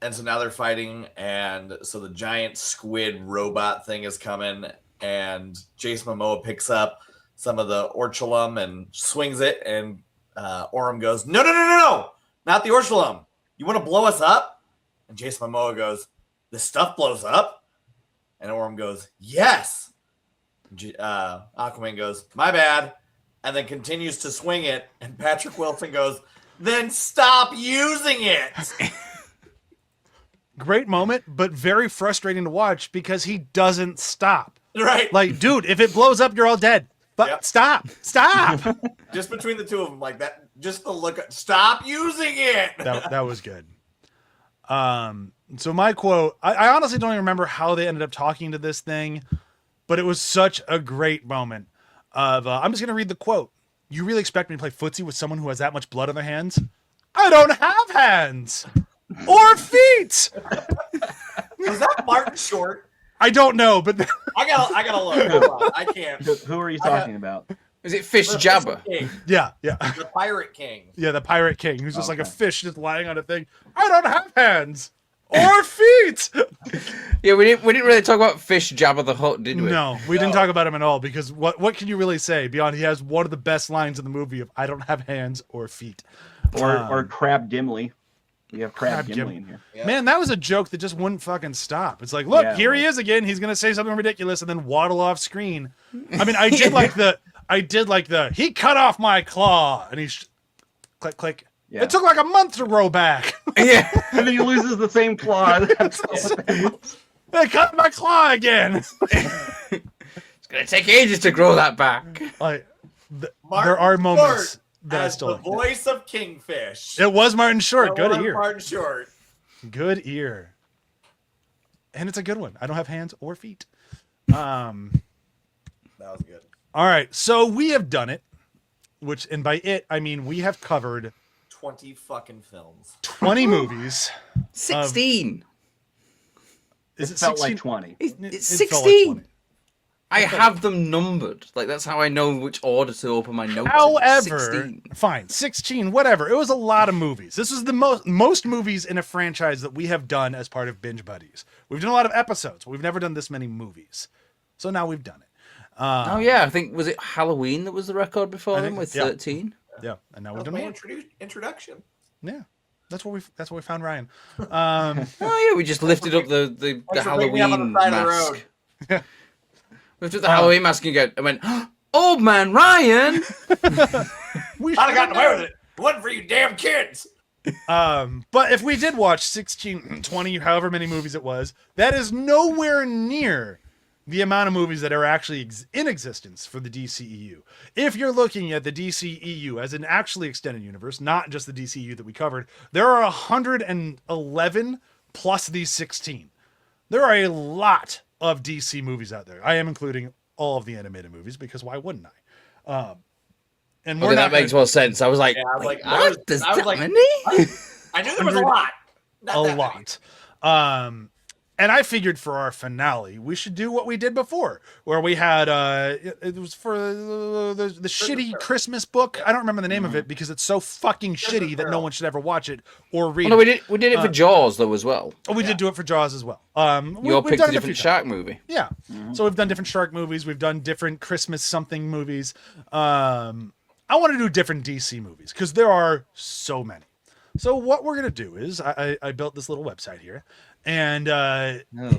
And so now they're fighting, and so the giant squid robot thing is coming, and Jason Momoa picks up some of the Orchulum and swings it, and Orm goes, No, not the Orchulum. You want to blow us up? And Jason Momoa goes, This stuff blows up? And Orm goes, Yes. Aquaman goes, My bad, and then continues to swing it, and Patrick Wilson goes, Then stop using it. Great moment, but very frustrating to watch because he doesn't stop. Right. Like, dude, if it blows up, you're all dead. But stop. Just between the two of them, like that, just the look. Stop using it. That was good. So my quote, I honestly don't even remember how they ended up talking to this thing, but it was such a great moment of, I'm just going to read the quote. You really expect me to play footsie with someone who has that much blood on their hands? I don't have hands or feet. Was that Martin Short? I don't know, but I gotta look. Hold on. I can't. Who are you talking about? Is it Fish Jabba? yeah. The Pirate King. Yeah, the Pirate King, who's just like a fish just lying on a thing. I don't have hands or feet. Yeah, we didn't really talk about Fish Jabba the Hutt, did we? No, we didn't talk about him at all because what can you really say beyond he has one of the best lines in the movie of I don't have hands or feet. Or Crab Gimli. We have Crab Gimli Gimli in here. Yep. Man, that was a joke that just wouldn't fucking stop. It's like, look, here he is again. He's gonna say something ridiculous and then waddle off screen. I mean, I did like the he cut off my claw and he's click click. Yeah. It took like a month to grow back. Yeah. And then he loses the same claw. They cut my claw again. It's gonna take ages to grow that back. Like there are moments that I as still the like. voice of Kingfish. It was Martin Short. Good ear. Martin Short. Good ear. And it's a good one. I don't have hands or feet. That was good. All right. So we have done it, and by it, I mean we have covered 20 fucking films. 20 movies. 16. Is It it felt 16? like 20. It's It felt like 16. 20. I have them numbered. Like, that's how I know which order to open my notes. However, 16. fine, 16, whatever. It was a lot of movies. This was the most movies in a franchise that we have done as part of Binge Buddies. We've done a lot of episodes, but we've never done this many movies. So now we've done it. Oh, yeah. I think, was it Halloween that was the record before them with 13? Yeah, and now we've That done was my more. introduction. Yeah, that's what we found Ryan. Oh, yeah. We just lifted up the Halloween mask. We lifted the Halloween mask again and went, Old Man Ryan! We I'd have gotten away with it. It wasn't for you damn kids. But if we did watch 16, 20, however many movies it was, that is nowhere near the amount of movies that are actually in existence for the DCEU. If you're looking at the DCEU as an actually extended universe, not just the DCEU that we covered, there are 111 plus these 16. There are a lot of DC movies out there. I am including all of the animated movies because why wouldn't I? And Okay, that makes more sense. I was like, Yeah, I was like, what? There's I was that like, many? I knew there was a lot. Not a that many. lot. And I figured for our finale, we should do what we did before, where we had it was for the shitty Christmas book. I don't remember the name of it because it's so fucking shitty that no one should ever watch it or read. Oh, no, it. we did it for Jaws though as well. Oh, we did do it for Jaws as well. You all we've picked done a it different few shark times. movie. Yeah. So we've done different shark movies. We've done different Christmas something movies. I want to do different DC movies because there are so many. So what we're gonna do is I built this little website here, and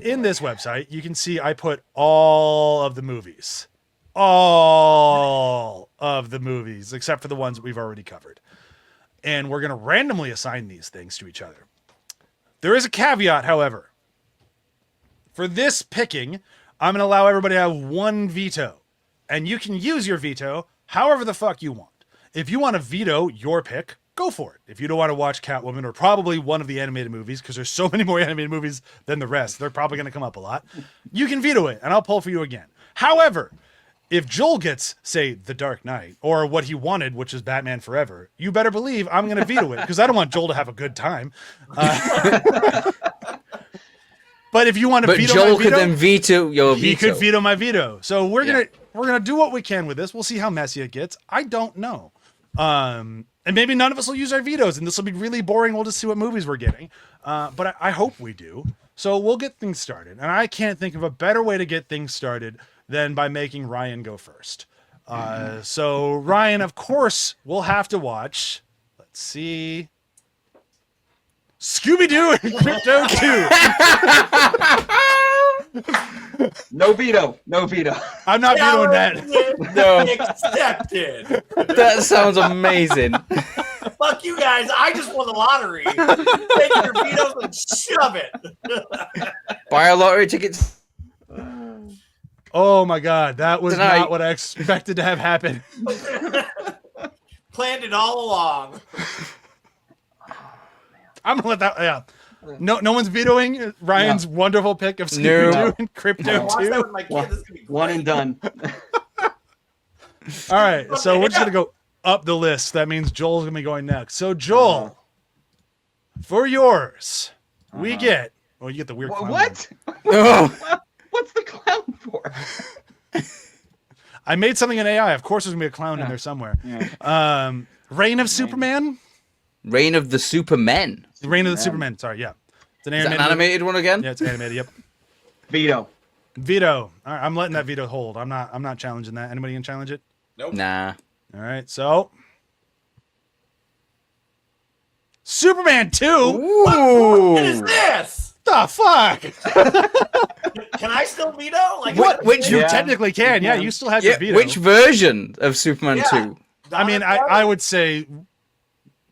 in this website you can see I put all of the movies except for the ones that we've already covered, and we're gonna randomly assign these things to each other. There is a caveat, however. For this picking, I'm gonna allow everybody to have one veto, and you can use your veto however the fuck you want. If you want to veto your pick, go for it. If you don't want to watch Catwoman or probably one of the animated movies, because there's so many more animated movies than the rest, they're probably going to come up a lot, you can veto it, and I'll pull for you again. However, if Joel gets, say, The Dark Knight, or what he wanted, which is Batman Forever, you better believe I'm going to veto it, because I don't want Joel to have a good time. But if you want to veto Joel my veto, could then veto your veto. he could veto my veto. So we're gonna do what we can with this. We'll see how messy it gets. I don't know. And maybe none of us will use our vetoes, and this will be really boring. We'll just see what movies we're getting. But I hope we do. So we'll get things started. And I can't think of a better way to get things started than by making Ryan go first. So Ryan, of course, will have to watch. Let's see. Scooby-Doo and Crypto 2. No veto. No veto. I'm not vetoing that. No. Accepted. That sounds amazing. Fuck you guys. I just won the lottery. Take your vetoes and shove it. Buy a lottery ticket. Oh my God, that was Tonight. not what I expected to have happen. Planned it all along. I'm gonna let that. Yeah, no one's vetoing Ryan's wonderful pick of Scooby-Doo and Crypto Watch 2. that with my kid. This is gonna be One and done. All right, so we're just gonna go up the list. That means Joel's gonna be going next. So Joel, for yours, we get. Oh, you get the weird. Clown What? Oh. What's the clown for? I made something in AI. Of course, there's gonna be a clown in there somewhere. Yeah. Reign of Superman. Reign of the Supermen. Reign of the Superman. Sorry, yeah. It's an Is that animated. an animated one again? Yeah, it's animated. Yep. Veto. Veto. All right, I'm letting that veto hold. I'm not challenging that. Anybody can challenge it? Nope. Nah. All right, so Superman 2. Ooh. What is this? The fuck? Can I still veto? Like What? Which? You Yeah. technically can. Yeah, you still have Yeah, your veto. which version of Superman 2? I mean, I would say,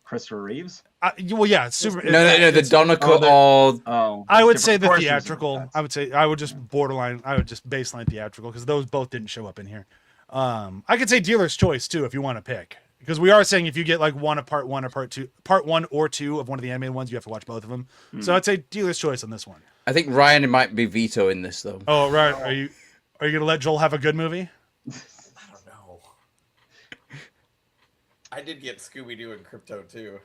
Christopher Reeves. well, yeah, it's Super. No, the Donna cut or Oh. I would different say the portions. theatrical. I would say I would just borderline. I would just baseline theatrical because those both didn't show up in here. I could say dealer's choice too if you want to pick, because we are saying if you get like one of part one or part one or two of one of the animated ones, you have to watch both of them. So I'd say dealer's choice on this one. I think Ryan might be vetoing this though. Oh right, are you gonna let Joel have a good movie? I don't know. I did get Scooby-Doo and Crypto too.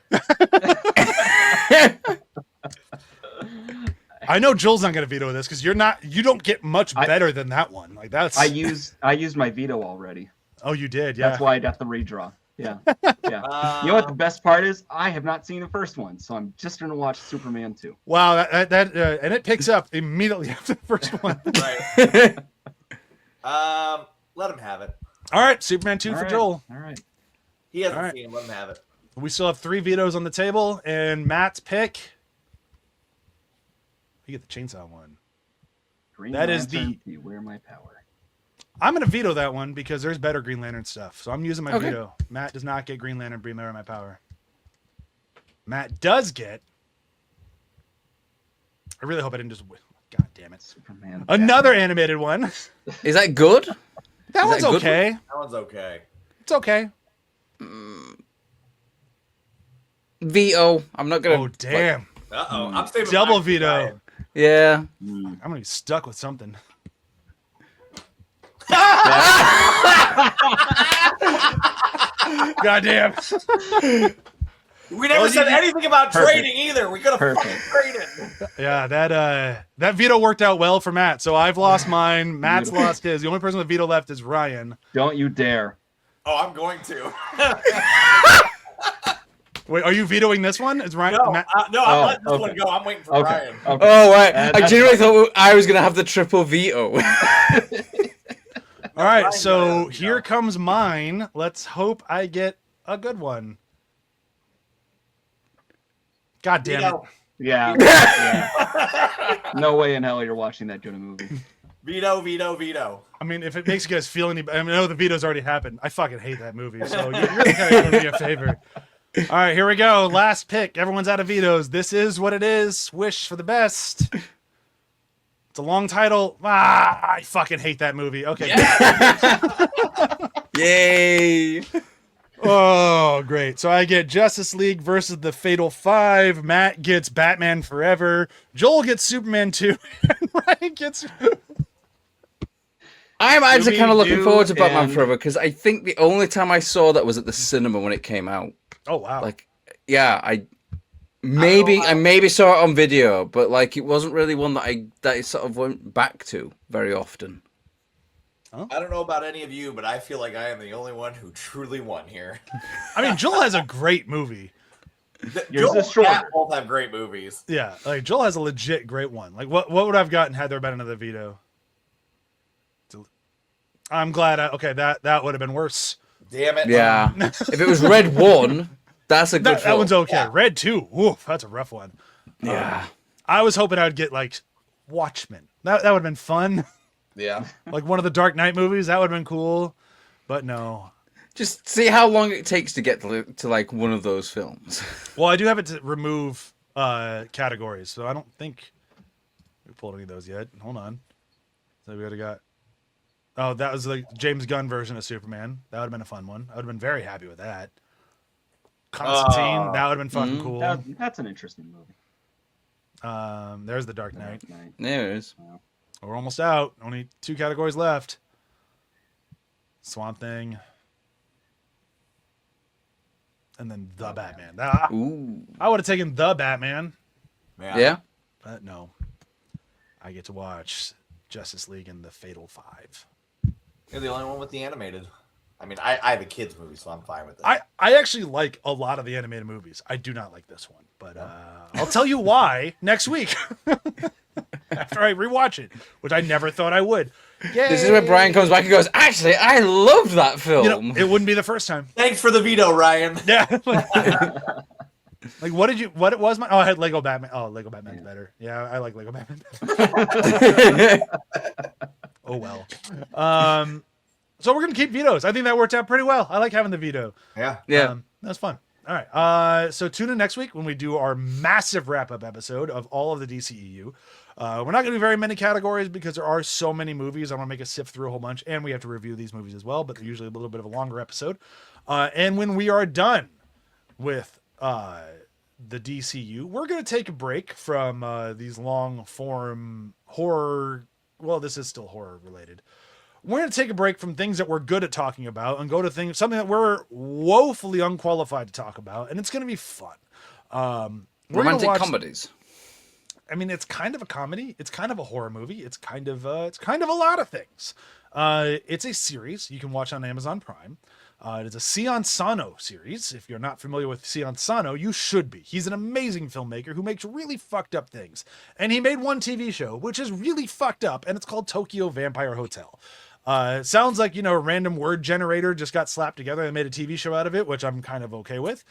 I know Joel's not gonna veto this because you don't get much better than that one. Like that's I used my veto already. Oh, you did, yeah. That's why I got the redraw. Yeah. Yeah. You know what the best part is? I have not seen the first one, so I'm just gonna watch Superman 2. Wow, that and it picks up immediately after the first one. Right. Let him have it. All right, Superman 2 All for right. Joel. All right. He hasn't All right. seen him. Let him have it. We still have 3 vetoes on the table, and Matt's pick. You get the chainsaw one. Green That is Lantern, Beware My Power. I'm going to veto that one because there's better Green Lantern stuff. So I'm using my Okay. veto. Matt does not get Green Lantern, Beware My Power. Matt does get. I really hope I didn't just. God damn it. Superman. Another animated one. Is that good? That Is one's that good? okay. That one's okay. It's okay. Veto. I'm not gonna. Oh, damn. Uh-oh. I'm saving Double mine for veto. Ryan. Yeah. I'm going to be stuck with something. God damn. We never said anything about Perfect. trading either. We could have fucking traded. Yeah, that veto worked out well for Matt. So I've lost mine. Matt's lost his. The only person with veto left is Ryan. Don't you dare. Oh, I'm going to. Wait, are you vetoing this one? Is Ryan? No, Matt? no, I'm letting this one go. I'm waiting for Ryan. Okay. Oh, right. I That's genuinely fine. thought I was going to have the triple veto. All right, Ryan, so no. here comes mine. Let's hope I get a good one. God damn it. Veto. Yeah. Yeah. No way in hell you're watching that Jonah movie. Veto, veto, veto. I mean, if it makes you guys feel any better, I know the veto's already happened. I fucking hate that movie, so you're really kind of doing me a favor. All right, here we go. Last pick. Everyone's out of vetoes. This is what it is. Wish for the best. It's a long title. I fucking hate that movie. Okay. Yay. Oh, great. So I get Justice League versus the Fatal Five. Matt gets Batman Forever. Joel gets Superman 2. And Ryan gets... I'm actually kind of looking Scooby-Doo forward to Batman and- Forever because I think the only time I saw that was at the cinema when it came out. Oh, wow. Like, yeah, I maybe saw it on video, but like it wasn't really one that I sort of went back to very often. I don't know about any of you, but I feel like I am the only one who truly won here. I mean, Joel has a great movie. Yours Joel is and shorter. Matt both have great movies. Yeah, like Joel has a legit great one. Like, what would I've gotten had there been another veto? I'm glad. That would have been worse. Damn it. Yeah, if it was Red 1, that's a good That film. one's okay. Yeah. Red 2, oof, that's a rough one. Yeah. I was hoping I'd get like Watchmen. That would have been fun. Yeah. Like one of the Dark Knight movies. That would have been cool. But no. Just see how long it takes to get to like one of those films. Well, I do have it to remove categories, so I don't think we pulled any of those yet. Hold on. So we already got. Oh, that was the James Gunn version of Superman. That would have been a fun one. I would have been very happy with that. Constantine, that would have been fucking cool. That's an interesting movie. There's the Dark Knight. There it is. We're almost out. Only 2 categories left. Swamp Thing. And then the Batman. Ooh. I would have taken the Batman, Yeah. but no. I get to watch Justice League and the Fatal Five. You're the only one with the animated. I mean, I have a kids movie, so I'm fine with it. I actually like a lot of the animated movies. I do not like this one, but I'll tell you why next week after I rewatch it, which I never thought I would. Yay! This is where Brian comes back and goes, actually, I loved that film. You know, it wouldn't be the first time. Thanks for the veto, Ryan. Yeah. Like, what it was? I had Lego Batman. Oh, Lego Batman's better. Yeah, I like Lego Batman. Oh, well. So we're going to keep vetoes. I think that worked out pretty well. I like having the veto. Yeah. Yeah. That's fun. All right. So tune in next week when we do our massive wrap-up episode of all of the DCEU. We're not going to do very many categories because there are so many movies. I want to make a sift through a whole bunch, and we have to review these movies as well, but they're usually a little bit of a longer episode. And when we are done with the DCU, we're going to take a break from these long-form horror. Well, this is still horror-related. We're going to take a break from things that we're good at talking about and go to something that we're woefully unqualified to talk about, and it's going to be fun. We're gonna Romantic watch- comedies. I mean, it's kind of a comedy. It's kind of a horror movie. It's kind of a lot of things. It's a series you can watch on Amazon Prime. It is a Sion Sano series. If you're not familiar with Sion Sano, you should be. He's an amazing filmmaker who makes really fucked up things. And he made one TV show, which is really fucked up, and it's called Tokyo Vampire Hotel. It sounds like, a random word generator just got slapped together and made a TV show out of it, which I'm kind of okay with.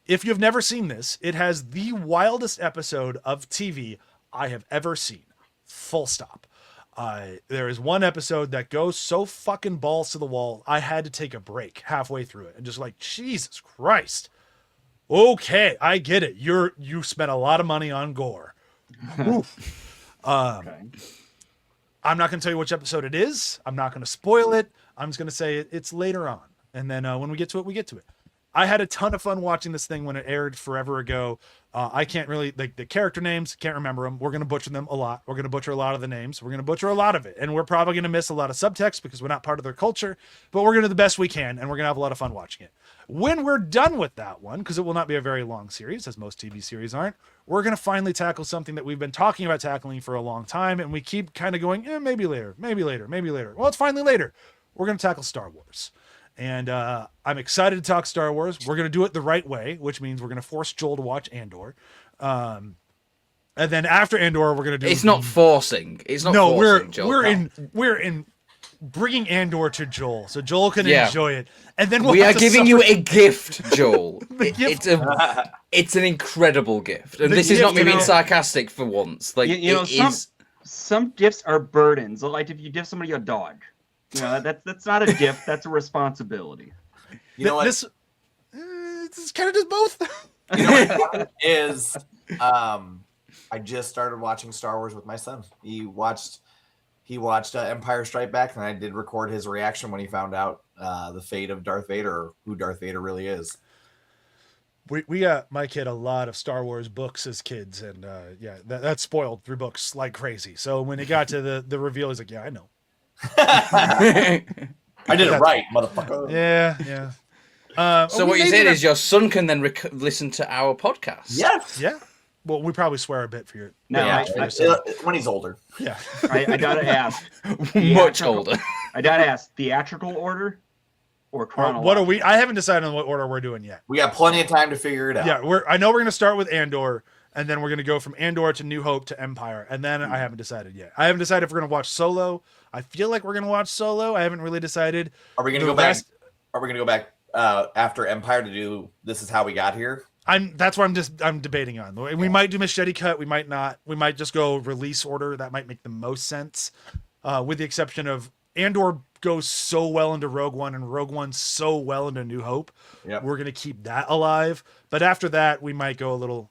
If you've never seen this, it has the wildest episode of TV I have ever seen. Full stop. There is one episode that goes so fucking balls to the wall, I had to take a break halfway through it and just like, Jesus Christ. Okay, I get it. You spent a lot of money on gore. Okay. I'm not going to tell you which episode it is. I'm not going to spoil it. I'm just going to say it's later on. And then when we get to it, we get to it. I had a ton of fun watching this thing when it aired forever ago. I can't really, like, the character names, can't remember them. We're going to butcher them a lot. We're going to butcher a lot of the names. We're going to butcher a lot of it. And we're probably going to miss a lot of subtext because we're not part of their culture. But we're going to do the best we can, and we're going to have a lot of fun watching it. When we're done with that one, because it will not be a very long series, as most TV series aren't, we're going to finally tackle something that we've been talking about tackling for a long time, and we keep kind of going, maybe later, maybe later, maybe later. Well, it's finally later. We're going to tackle Star Wars. And I'm excited to talk Star Wars. We're going to do it the right way, which means we're going to force Joel to watch Andor. And then after Andor, we're going to do... It's not forcing. It's not forcing, Joel. We're in bringing Andor to Joel, so Joel can enjoy it. And then we are giving you a gift, Joel. It's an incredible gift. And this is not me being sarcastic for once. Like, some gifts are burdens. Like if you give somebody a dog. That's not a gift. That's a responsibility. You know what? This kind of does both. You know what is? I just started watching Star Wars with my son. He watched Empire Strike Back, and I did record his reaction when he found out the fate of Darth Vader, or who Darth Vader really is. We got my kid a lot of Star Wars books as kids, and that's spoiled through books like crazy. So when it got to the reveal, he's like, "Yeah, I know." I did it right, motherfucker. Yeah. So what you're saying is your son can then listen to our podcast? Yes. Yeah. Well, we probably swear a bit for your... No, when he's older. Yeah. I gotta ask. Much older. I gotta ask, theatrical order or chronological? What are we... I haven't decided on what order we're doing yet. We got plenty of time to figure it out. Yeah, I know we're going to start with Andor, and then we're going to go from Andor to New Hope to Empire, and then I haven't decided yet. I haven't decided if we're going to watch Solo. I feel like we're going to watch Solo. I haven't really decided. Are we going to go back? Are we going to go back after Empire to do This Is How We Got Here? That's what I'm debating on. We might do Machete Cut. We might not. We might just go release order. That might make the most sense, with the exception of Andor goes so well into Rogue One and Rogue One so well into New Hope. Yep. We're going to keep that alive. But after that, we might go a little...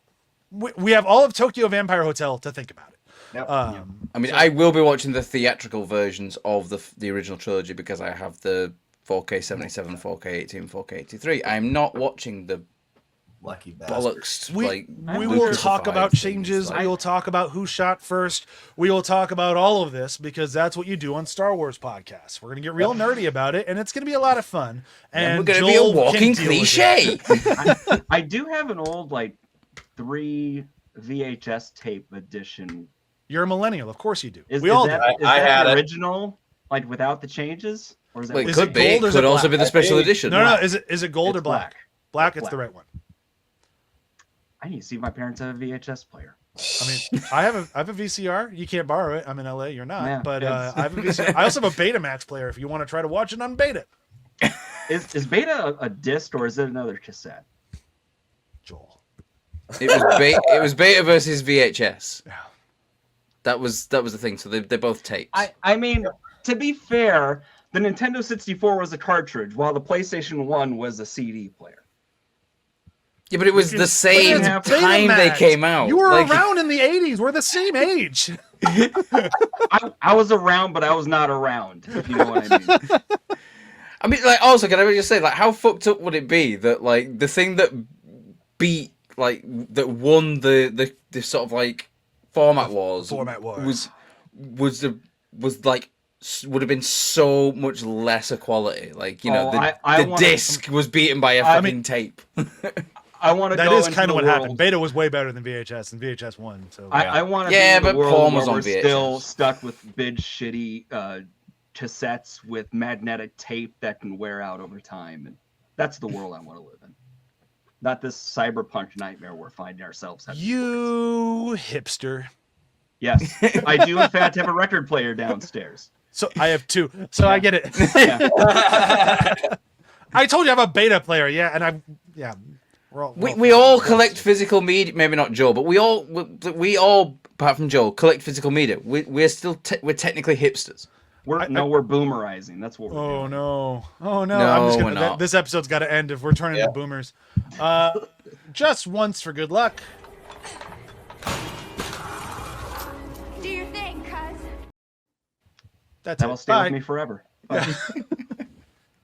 We have all of Tokyo Vampire Hotel to think about it. Yep. I mean, I will be watching the theatrical versions of the original trilogy because I have the 4K 77, 4K 18, 4K 83. I'm not watching the lucky bastard. bollocks. We will talk about changes. We will talk about who shot first. We will talk about all of this because that's what you do on Star Wars podcasts. We're going to get real nerdy about it, and it's going to be a lot of fun. And we're going to be a walking cliche. I do have an old 3 VHS tape edition. You're a millennial, of course you do. Is all that, do. Is that the original, without the changes, or is that? Well, it could be. It could also be the special edition. No. Is it gold or black? Black. It's the right one. I need to see if my parents have a VHS player. I mean, I have a VCR. You can't borrow it. I'm in LA. You're not. Yeah, but I have a VCR. I also have a Betamax player if you want to try to watch it on Beta. Is Beta a disc or is it another cassette? Joel. It was Beta versus VHS. Yeah. That was the thing. So they're both tapes. I mean, to be fair, the Nintendo 64 was a cartridge, while the PlayStation 1 was a CD player. Yeah, but it was the same time they came out. You were around in the 80s. We're the same age. I was around, but I was not around, if you know what I mean. I mean, also, can I just say, how fucked up would it be that, the thing that beat, that won the sort of, format wars would have been so much lesser quality. The disc was beaten by a fucking tape. I want to. That is kind of what happened. Beta was way better than VHS, and VHS won. So I want to. Yeah, but Paul was on on VHS. Still stuck with big shitty cassettes with magnetic tape that can wear out over time, and that's the world I want to live in. Not this cyberpunk nightmare we're finding ourselves. You hipster. Yes, I do in fact have a record player downstairs. So I have 2. So I get it. Yeah. I told you I have a Beta player. Yeah, and we all collect physical media. Maybe not Joe, but we all apart from Joe collect physical media. We're still we're technically hipsters. We're boomerizing. That's what we're doing. No. No, this episode's got to end if we're turning into boomers. Just once for good luck. Do your thing, cuz. That'll stay with me forever.